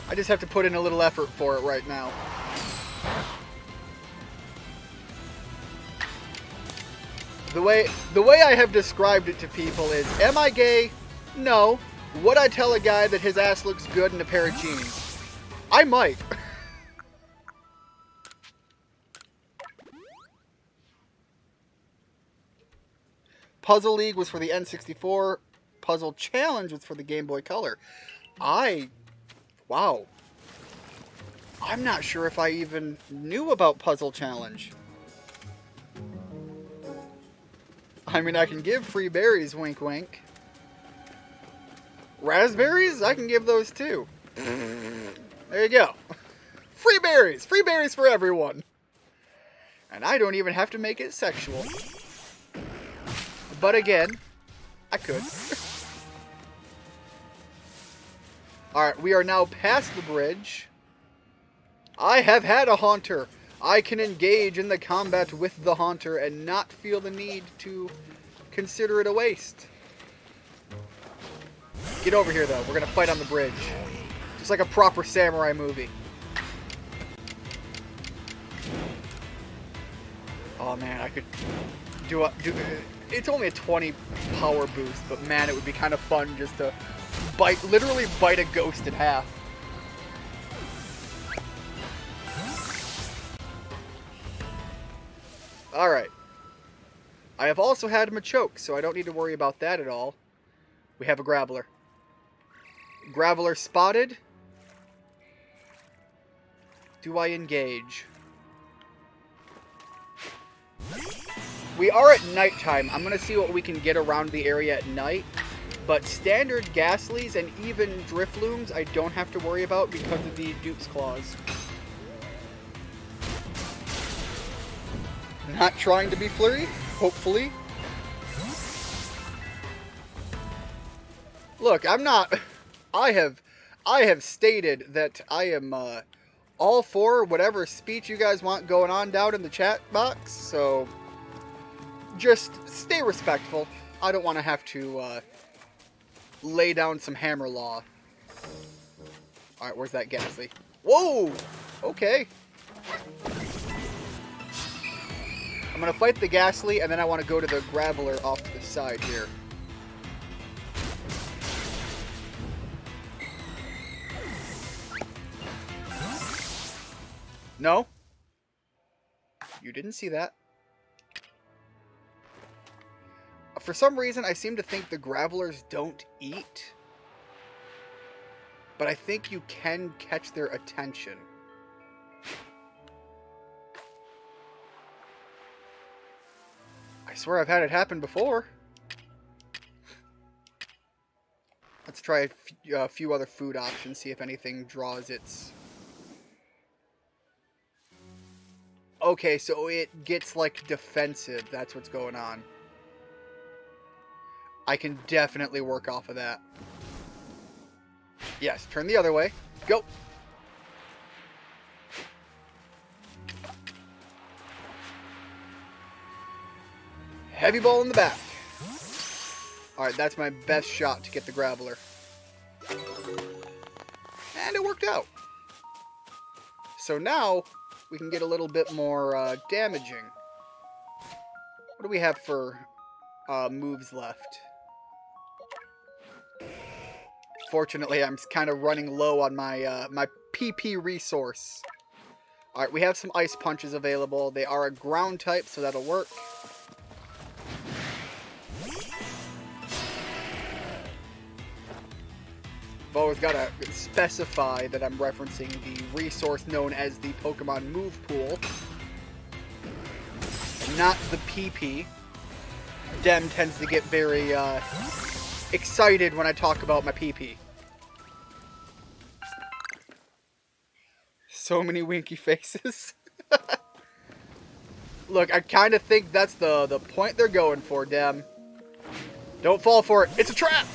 I just have to put in a little effort for it right now. The way I have described it to people is, am I gay? No. Would I tell a guy that his ass looks good in a pair of jeans? I might. Puzzle League was for the N64. Puzzle Challenge was for the Game Boy Color. Wow. I'm not sure if I even knew about Puzzle Challenge. I mean, I can give free berries, wink wink. Raspberries? I can give those too. There you go. Free berries! Free berries for everyone! And I don't even have to make it sexual. But again, I could. Alright, we are now past the bridge. I have had a Haunter. I can engage in the combat with the Haunter and not feel the need to consider it a waste. Get over here, though. We're going to fight on the bridge. Just like a proper samurai movie. Oh, man, I could do it's only a 20 power boost, but man, it would be kind of fun just to literally bite a ghost in half. Alright. I have also had Machoke, so I don't need to worry about that at all. We have a Graveler. Graveler spotted. Do I engage? We are at nighttime. I'm going to see what we can get around the area at night. But standard Ghastlies and even Driflooms I don't have to worry about because of the Dupe's Claws. Not trying to be flirty, hopefully. Look, I'm not... I have stated that I am all for whatever speech you guys want going on down in the chat box, so just stay respectful. I don't want to have to lay down some hammer law. Alright, where's that Ghastly? Whoa! Okay. I'm going to fight the Ghastly, and then I want to go to the Graveler off to the side here. No? You didn't see that. For some reason, I seem to think the Gravelers don't eat. But I think you can catch their attention. I swear I've had it happen before. Let's try a few other food options, see if anything draws its... Okay, so it gets, like, defensive. That's what's going on. I can definitely work off of that. Yes, turn the other way. Go. Heavy ball in the back. Alright, that's my best shot to get the Graveler. And it worked out. So now, we can get a little bit more damaging. What do we have for moves left? Fortunately, I'm kind of running low on my my PP resource. Alright, we have some Ice Punches available. They are a ground type, so that'll work. I've always got to specify that I'm referencing the resource known as the Pokemon Move Pool, not the PP. Dem tends to get very excited when I talk about my PP. So many winky faces. Look, I kind of think that's the point they're going for, Dem. Don't fall for it. It's a trap!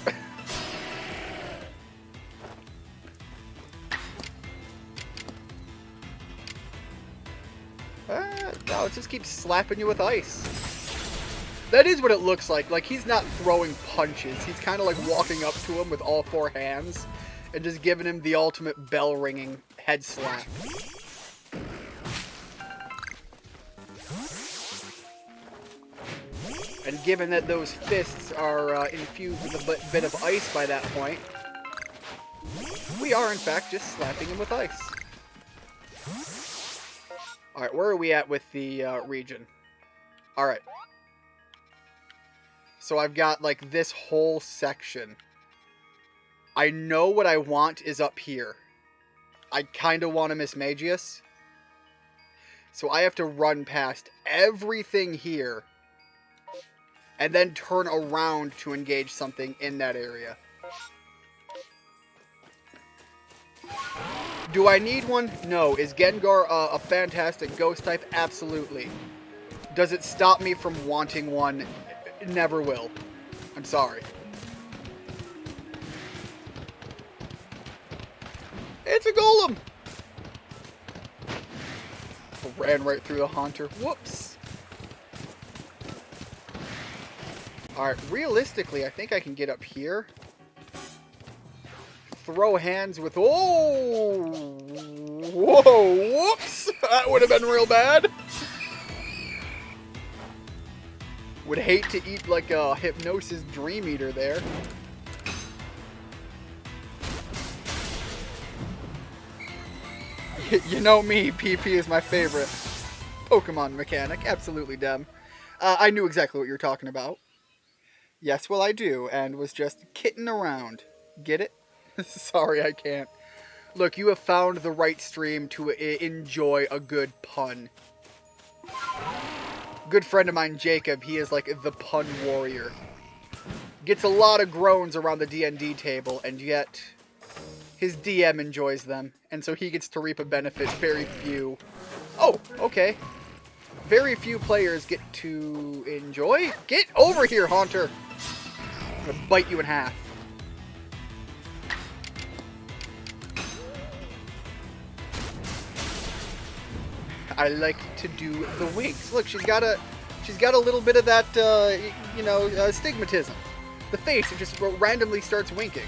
No, it just keeps slapping you with ice. That is what it looks like. Like, he's not throwing punches. He's kind of like walking up to him with all four hands and just giving him the ultimate bell-ringing head slap. And given that those fists are infused with a bit of ice by that point, we are, in fact, just slapping him with ice. Alright, where are we at with the region? Alright. So I've got, like, this whole section. I know what I want is up here. I kind of want a Mismagius. So I have to run past everything here. And then turn around to engage something in that area. Do I need one? No. Is Gengar a fantastic ghost type? Absolutely. Does it stop me from wanting one? It never will. I'm sorry. It's a Golem! Ran right through the Haunter. Whoops. Alright, realistically, I think I can get up here. Throw hands with... Oh! Whoa! Whoops! That would have been real bad. Would hate to eat like a Hypnosis Dream Eater there. You know me, PP is my favorite Pokemon mechanic. Absolutely, Dem. I knew exactly what you were talking about. Yes, well I do, and was just kidding around. Get it? Sorry, I can't. Look, you have found the right stream to enjoy a good pun. Good friend of mine, Jacob, he is like the pun warrior. Gets a lot of groans around the D&D table, and yet his DM enjoys them, and so he gets to reap a benefit very few. Oh, okay. Very few players get to enjoy. Get over here, Haunter! I'm gonna bite you in half. I like to do the winks. Look, she's got a little bit of that, stigmatism. The face, it just randomly starts winking.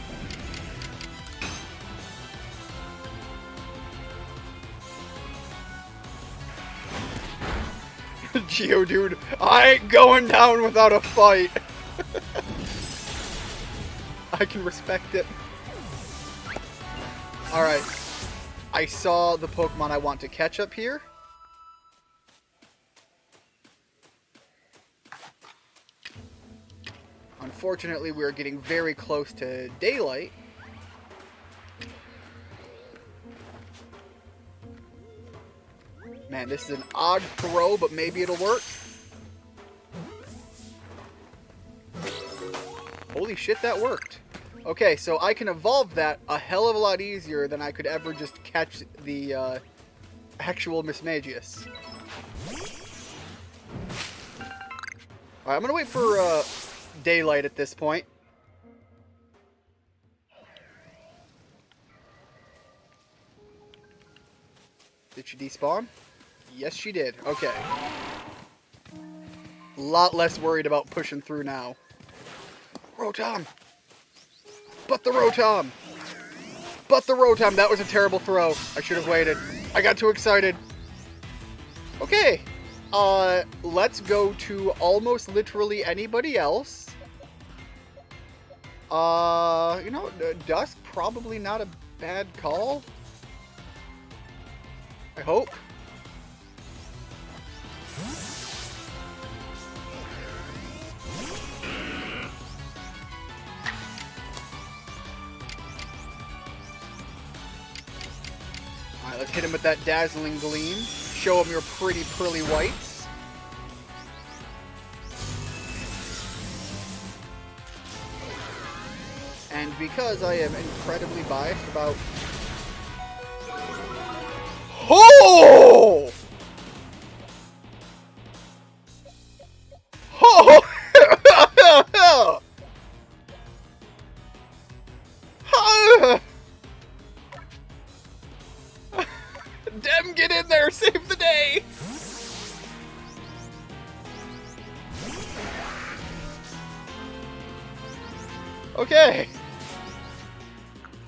Geodude, I ain't going down without a fight. I can respect it. Alright. I saw the Pokemon I want to catch up here. Unfortunately, we are getting very close to daylight. Man, this is an odd throw, but maybe it'll work. Holy shit, that worked. Okay, so I can evolve that a hell of a lot easier than I could ever just catch the actual Mismagius. Alright, I'm gonna wait for daylight at this point. Did she despawn? Yes, she did. Okay. A lot less worried about pushing through now. Rotom! But the Rotom! But the Rotom! That was a terrible throw. I should have waited. I got too excited. Okay. Let's go to almost literally anybody else. You know, Dusk, probably not a bad call. I hope. Alright, let's hit him with that dazzling gleam. Show him your pretty pearly whites. And because I am incredibly biased about... Oh! Oh! Dem, get in there! Save the day! Okay.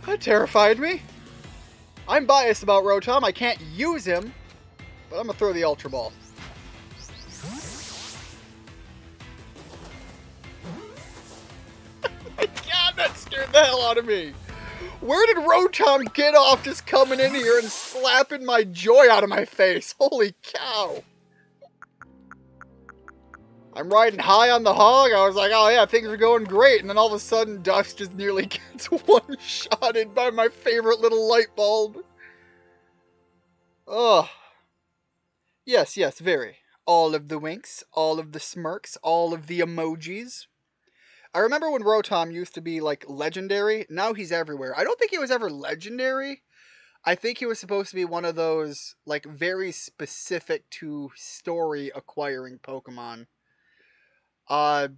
That terrified me. I'm biased about Rotom. I can't use him, but I'm gonna throw the Ultra Ball. God, that scared the hell out of me. Where did Rotom get off just coming in here and slapping my joy out of my face? Holy cow. I'm riding high on the hog. I was like, oh yeah, things are going great. And then all of a sudden, Dusk just nearly gets one-shotted by my favorite little light bulb. Oh. Yes, yes, very. All of the winks, all of the smirks, all of the emojis. I remember when Rotom used to be, like, legendary. Now he's everywhere. I don't think he was ever legendary. I think he was supposed to be one of those, like, very specific to story acquiring Pokemon. I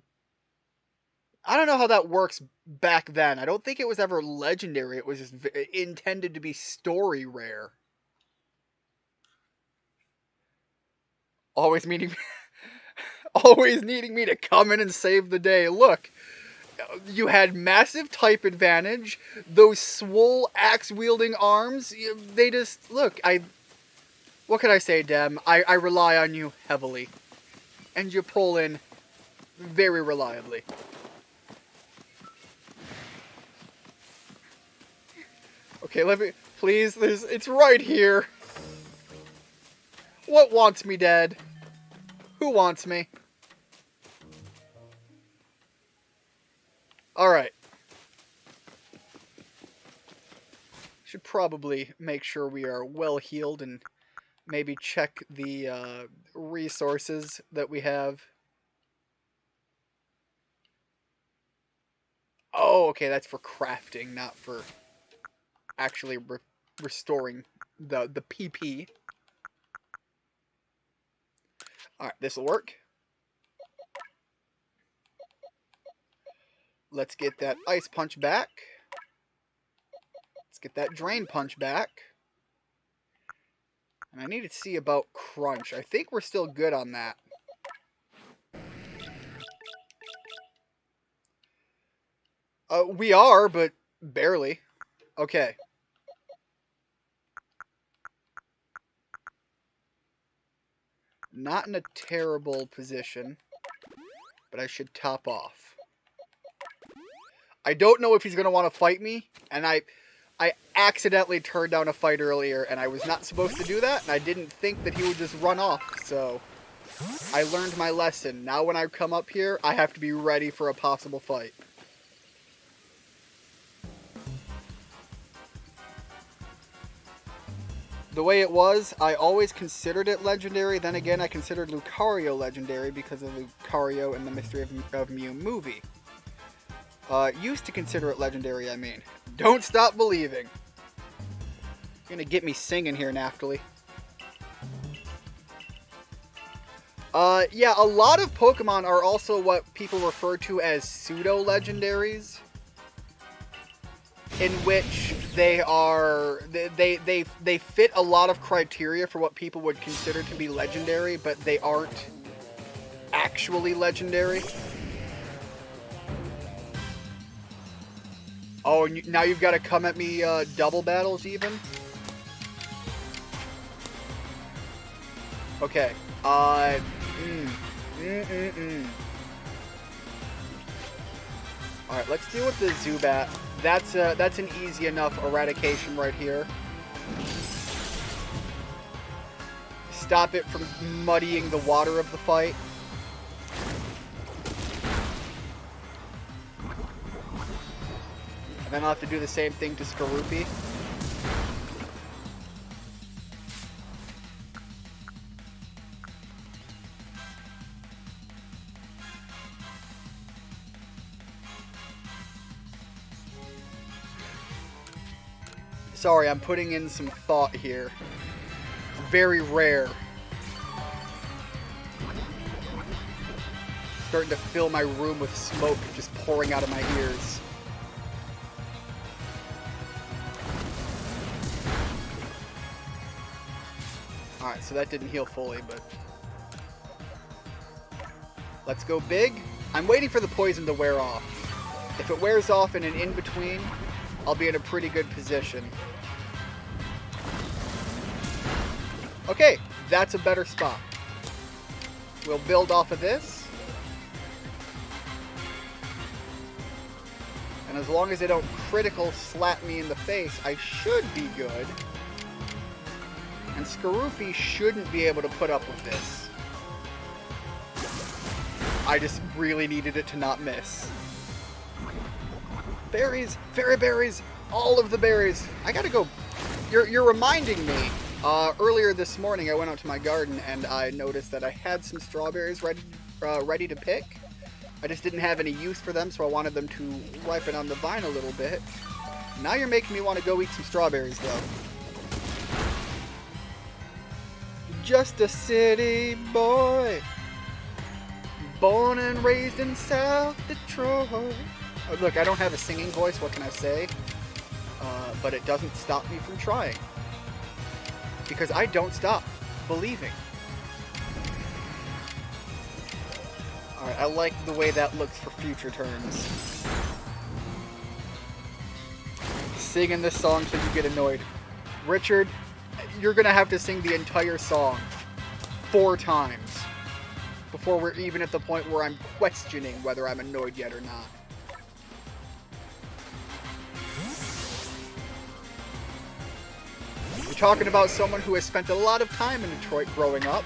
don't know how that works back then. I don't think it was ever legendary. It was just intended to be story rare. Always needing me to come in and save the day. Look, you had massive type advantage. Those swole axe-wielding arms, they just... Look, what can I say, Dem? I rely on you heavily. And you pull in very reliably. Okay, let me... Please, it's right here. What wants me dead? Who wants me? Alright. Should probably make sure we are well healed and maybe check the resources that we have. Oh, okay, that's for crafting, not for actually restoring the PP. Alright, this'll work. Let's get that Ice Punch back. Let's get that Drain Punch back. And I need to see about Crunch. I think we're still good on that. We are, but barely. Okay. Not in a terrible position, but I should top off. I don't know if he's going to want to fight me, and I accidentally turned down a fight earlier, and I was not supposed to do that, and I didn't think that he would just run off, so I learned my lesson. Now when I come up here, I have to be ready for a possible fight. The way it was, I always considered it legendary. Then again, I considered Lucario legendary because of Lucario and the Mystery of Mew movie. Used to consider it legendary, I mean. Don't stop believing. You're gonna get me singing here, Naftali. Yeah, a lot of Pokemon are also what people refer to as pseudo-legendaries. In which they fit a lot of criteria for what people would consider to be legendary, but they aren't actually legendary. Oh, and now you've got to come at me double battles even? Okay. Alright, let's deal with the Zubat. That's an easy enough eradication right here. Stop it from muddying the water of the fight. And then I'll have to do the same thing to Skorupi. Sorry, I'm putting in some thought here. It's very rare. Starting to fill my room with smoke just pouring out of my ears. Alright, so that didn't heal fully, but... Let's go big. I'm waiting for the poison to wear off. If it wears off in an in-between, I'll be in a pretty good position. Okay, that's a better spot. We'll build off of this. And as long as they don't critical slap me in the face, I should be good. And Skorupi shouldn't be able to put up with this. I just really needed it to not miss. Berries! Fairy berries! All of the berries! I gotta go... You're reminding me. Earlier this morning I went out to my garden and I noticed that I had some strawberries ready to pick. I just didn't have any use for them, so I wanted them to ripen on the vine a little bit. Now you're making me want to go eat some strawberries, though. Just a city boy, born and raised in South Detroit. Oh, look, I don't have a singing voice, what can I say? But it doesn't stop me from trying. Because I don't stop believing. Alright, I like the way that looks for future turns. Singing this song till you get annoyed. Richard, you're gonna have to sing the entire song 4 times before we're even at the point where I'm questioning whether I'm annoyed yet or not. You're talking about someone who has spent a lot of time in Detroit growing up.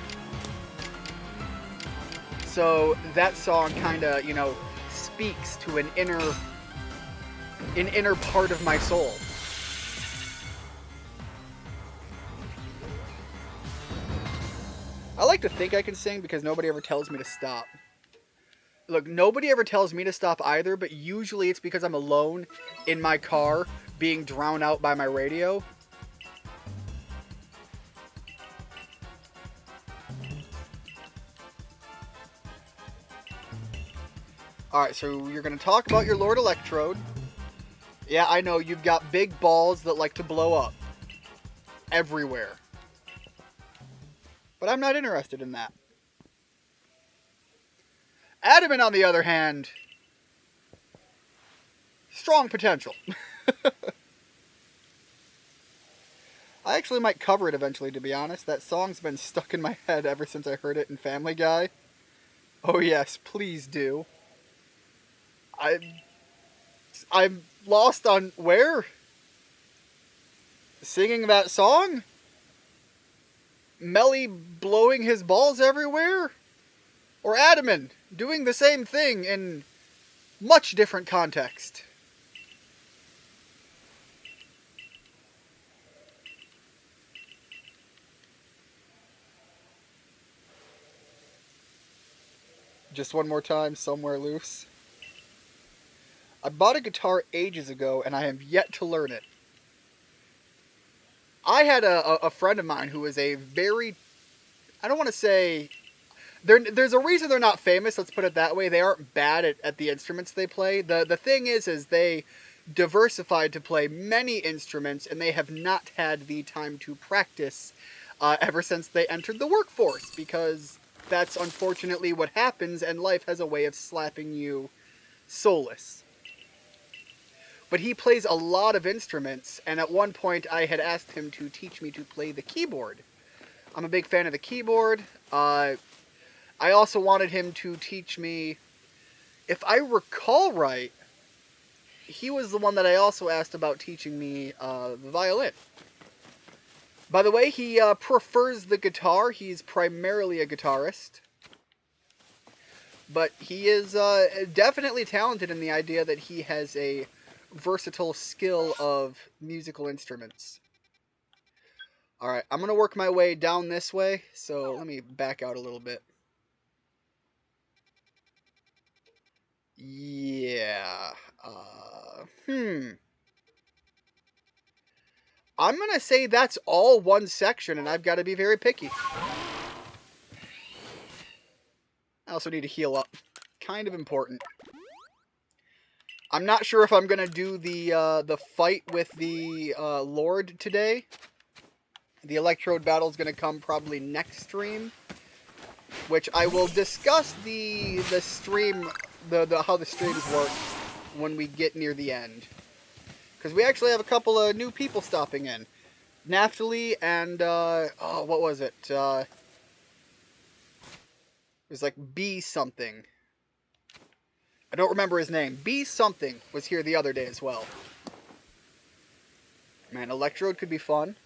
So that song kind of, you know, speaks to an inner part of my soul. I like to think I can sing because nobody ever tells me to stop. Look, nobody ever tells me to stop either, but usually it's because I'm alone in my car being drowned out by my radio. Alright, so you're going to talk about your Lord Electrode. Yeah, I know, you've got big balls that like to blow up. Everywhere. But I'm not interested in that. Adamant, on the other hand, strong potential. I actually might cover it eventually, to be honest. That song's been stuck in my head ever since I heard it in Family Guy. Oh yes, please do. I'm lost on where? Singing that song? Melly blowing his balls everywhere? Or Adamant doing the same thing in much different context? Just one more time, Somewhere Loose. I bought a guitar ages ago, and I have yet to learn it. I had a friend of mine who was a very... I don't want to say... There's a reason they're not famous, let's put it that way. They aren't bad at the instruments they play. The thing is they diversified to play many instruments, and they have not had the time to practice ever since they entered the workforce, because that's unfortunately what happens, and life has a way of slapping you soulless. But he plays a lot of instruments, and at one point I had asked him to teach me to play the keyboard. I'm a big fan of the keyboard. I also wanted him to teach me, if I recall right, he was the one that I also asked about teaching me the violin. By the way, he prefers the guitar. He's primarily a guitarist. But he is definitely talented in the idea that he has a versatile skill of musical instruments. Alright, I'm going to work my way down this way, so let me back out a little bit. Yeah. I'm going to say that's all one section, and I've got to be very picky. I also need to heal up. Kind of important. I'm not sure if I'm going to do the fight with the Lord today. The Electrode battle is going to come probably next stream, which I will discuss the stream, how the streams work when we get near the end. Because we actually have a couple of new people stopping in. Naphtali and, oh, what was it? It was like B something. I don't remember his name. B something was here the other day as well. Man, Electrode could be fun.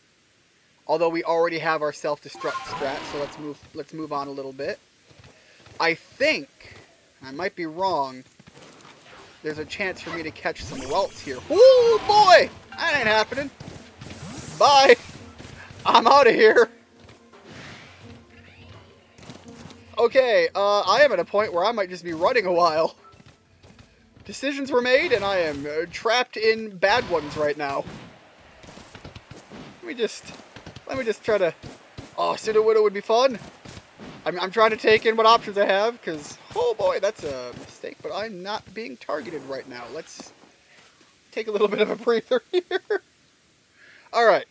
Although we already have our self-destruct strat, so let's move on a little bit. I think, I might be wrong, there's a chance for me to catch some welts here. Ooh, boy! That ain't happening. Bye! I'm out of here. Okay, I am at a point where I might just be running a while. Decisions were made, and I am trapped in bad ones right now. Let me just try to... Oh, Pseudo Widow would be fun. I'm trying to take in what options I have, because, oh boy, that's a mistake, but I'm not being targeted right now. Let's take a little bit of a breather here. Alright.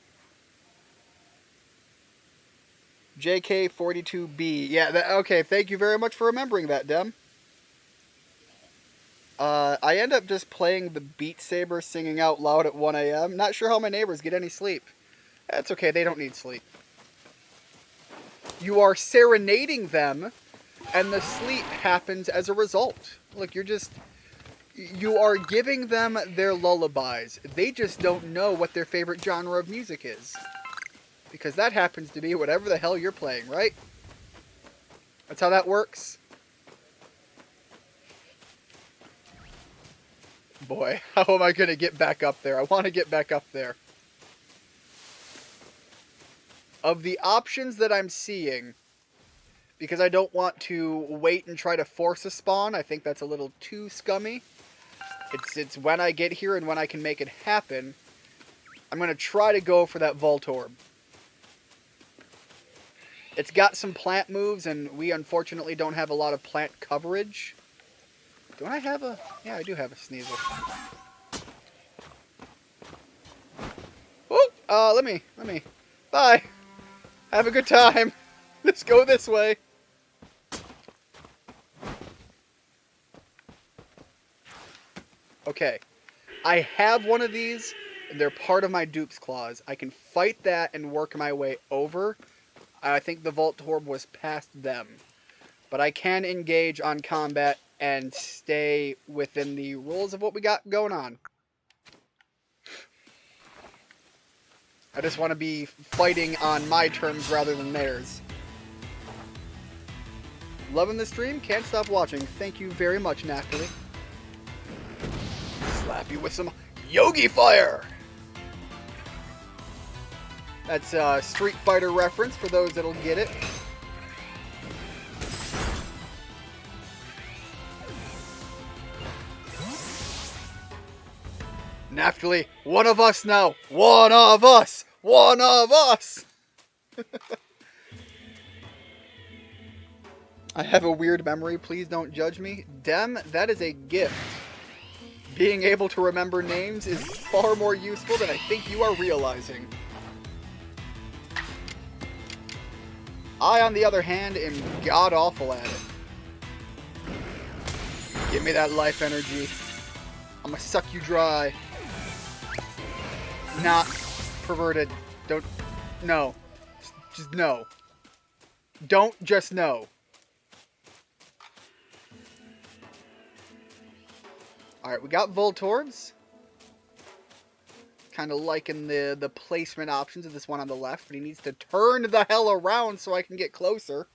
JK42B. Yeah, okay, thank you very much for remembering that, Dem. I end up just playing the Beat Saber singing out loud at 1 a.m. Not sure how my neighbors get any sleep. That's okay, they don't need sleep. You are serenading them, and the sleep happens as a result. Look, you are giving them their lullabies. They just don't know what their favorite genre of music is. Because that happens to be whatever the hell you're playing, right? That's how that works. Boy, how am I going to get back up there? I want to get back up there. Of the options that I'm seeing, because I don't want to wait and try to force a spawn, I think that's a little too scummy. It's when I get here and when I can make it happen. I'm going to try to go for that Voltorb. It's got some plant moves, and we unfortunately don't have a lot of plant coverage. Don't I have a... Yeah, I do have a Sneasel. Oh, let me... Bye! Have a good time! Let's go this way! Okay. I have one of these, and they're part of my Dupe's Claws. I can fight that and work my way over. I think the Voltorb was past them. But I can engage on combat and stay within the rules of what we got going on. I just want to be fighting on my terms rather than theirs. Loving the stream? Can't stop watching. Thank you very much, Naphtali. Slap you with some Yogi Fire! That's a Street Fighter reference for those that'll get it. Naphtali, one of us now! One of us! One of us! I have a weird memory, please don't judge me. Dem, that is a gift. Being able to remember names is far more useful than I think you are realizing. I, on the other hand, am god-awful at it. Give me that life energy. I'm gonna suck you dry. Not perverted. Don't... No. Just no. Don't just no. Alright, we got Voltorbs. Kind of liking the placement options of this one on the left, but he needs to turn the hell around so I can get closer.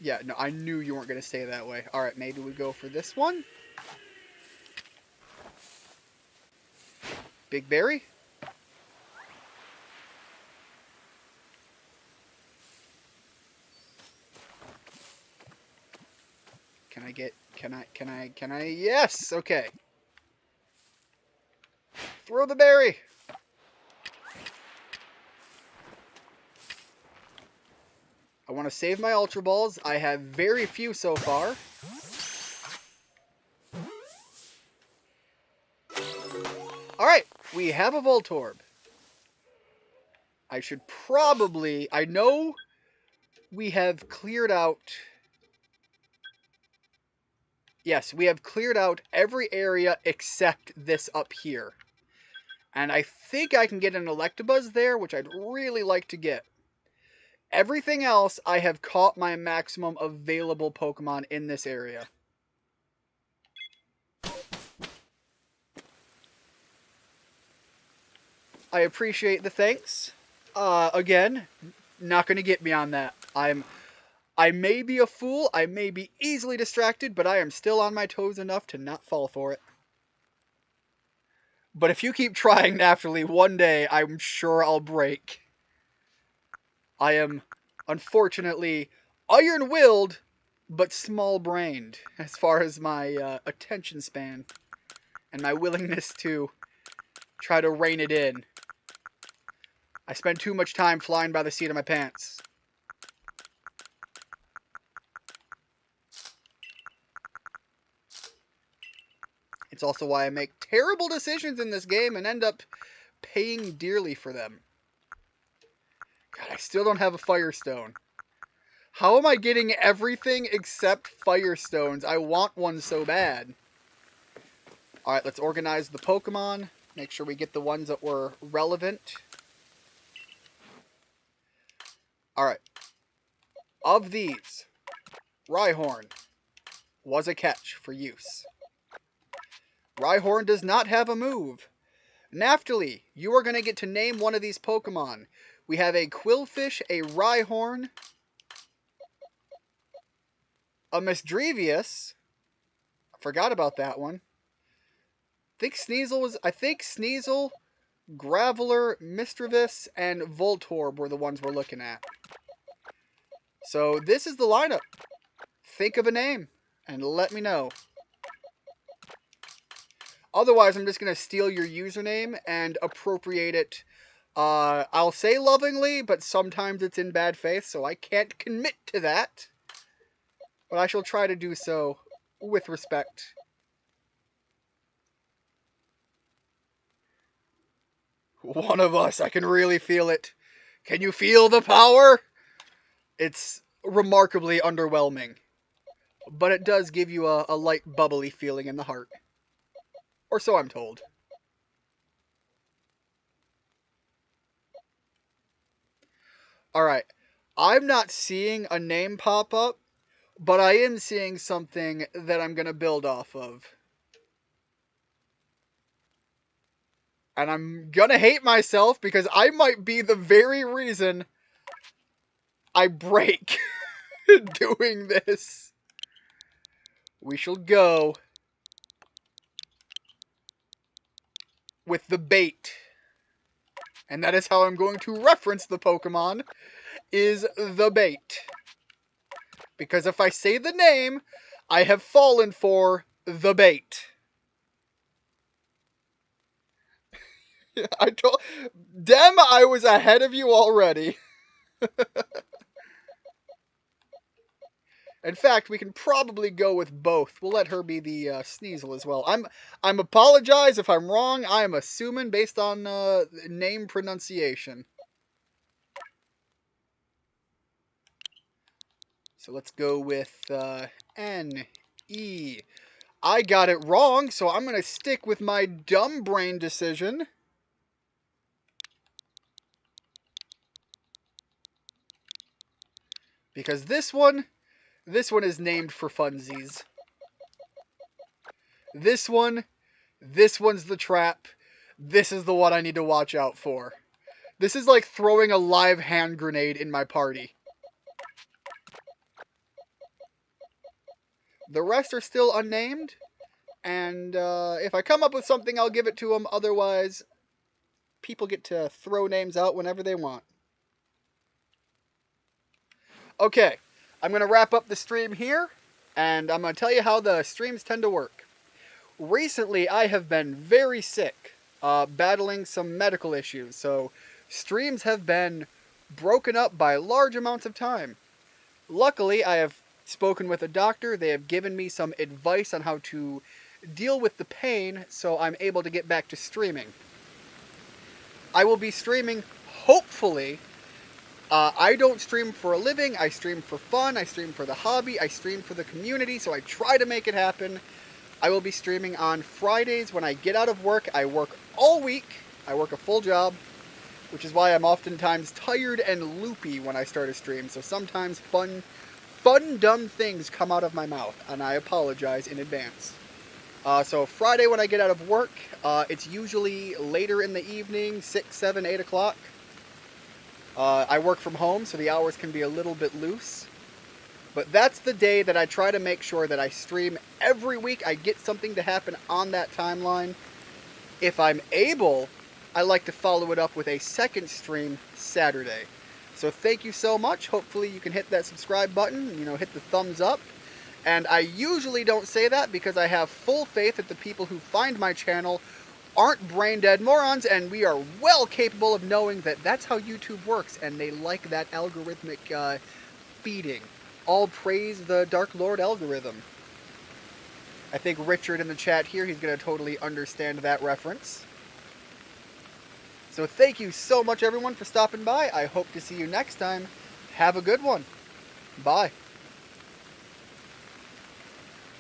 Yeah, no, I knew you weren't going to stay that way. Alright, maybe we go for this one. Big Berry. Can I get... Can I... Yes! Okay. Throw the berry! I want to save my Ultra Balls. I have very few so far. Alright, we have a Voltorb. I should probably... I know we have cleared out... Yes, we have cleared out every area except this up here. And I think I can get an Electabuzz there, which I'd really like to get. Everything else, I have caught my maximum available Pokemon in this area. I appreciate the thanks. Again, not going to get me on that. I may be a fool, I may be easily distracted, but I am still on my toes enough to not fall for it. But if you keep trying, Naphtali, one day I'm sure I'll break. I am, unfortunately, iron-willed, but small-brained as far as my attention span and my willingness to try to rein it in. I spend too much time flying by the seat of my pants. It's also why I make terrible decisions in this game and end up paying dearly for them. God, I still don't have a Firestone. How am I getting everything except Firestones? I want one so bad. Alright, let's organize the Pokemon. Make sure we get the ones that were relevant. Alright. Of these, Rhyhorn was a catch for use. Rhyhorn does not have a move. Naphtali, you are going to get to name one of these Pokemon. We have a Quillfish, a Rhyhorn, a Misdrevious. I forgot about that one. I think Sneasel, Graveler, Misdrevious, and Voltorb were the ones we're looking at. So this is the lineup. Think of a name and let me know. Otherwise, I'm just going to steal your username and appropriate it. I'll say lovingly, but sometimes it's in bad faith, so I can't commit to that. But I shall try to do so with respect. One of us, I can really feel it. Can you feel the power? It's remarkably underwhelming. But it does give you a light bubbly feeling in the heart. Or so I'm told. Alright. I'm not seeing a name pop up, but I am seeing something that I'm going to build off of. And I'm going to hate myself because I might be the very reason I break doing this. We shall go with the bait. And that is how I'm going to reference the Pokemon, is the bait. Because if I say the name, I have fallen for the bait. I told Dem, I was ahead of you already. In fact, we can probably go with both. We'll let her be the Sneasel as well. I'm apologize if I'm wrong. I am assuming based on name pronunciation. So let's go with N-E. I got it wrong, so I'm going to stick with my dumb brain decision. Because this one is named for funsies. This one's the trap. This is the one I need to watch out for. This is like throwing a live hand grenade in my party. The rest are still unnamed, and if I come up with something, I'll give it to them. Otherwise, people get to throw names out whenever they want. Okay, I'm going to wrap up the stream here, and I'm going to tell you how the streams tend to work. Recently, I have been very sick, battling some medical issues, so streams have been broken up by large amounts of time. Luckily, I have spoken with a doctor. They have given me some advice on how to deal with the pain, so I'm able to get back to streaming. I will be streaming, hopefully. I don't stream for a living. I stream for fun. I stream for the hobby. I stream for the community, so I try to make it happen. I will be streaming on Fridays when I get out of work. I work all week. I work a full job, which is why I'm oftentimes tired and loopy when I start a stream. So sometimes fun, dumb things come out of my mouth, and I apologize in advance. So Friday when I get out of work, it's usually later in the evening, 6, 7, 8 o'clock. I work from home, so the hours can be a little bit loose. But that's the day that I try to make sure that I stream every week. I get something to happen on that timeline. If I'm able, I like to follow it up with a second stream Saturday. So thank you so much. Hopefully you can hit that subscribe button, hit the thumbs up. And I usually don't say that because I have full faith that the people who find my channel aren't brain-dead morons, and we are well capable of knowing that that's how YouTube works, and they like that algorithmic feeding. All praise the Dark Lord algorithm. I think Richard in the chat here, he's going to totally understand that reference. So thank you so much, everyone, for stopping by. I hope to see you next time. Have a good one. Bye.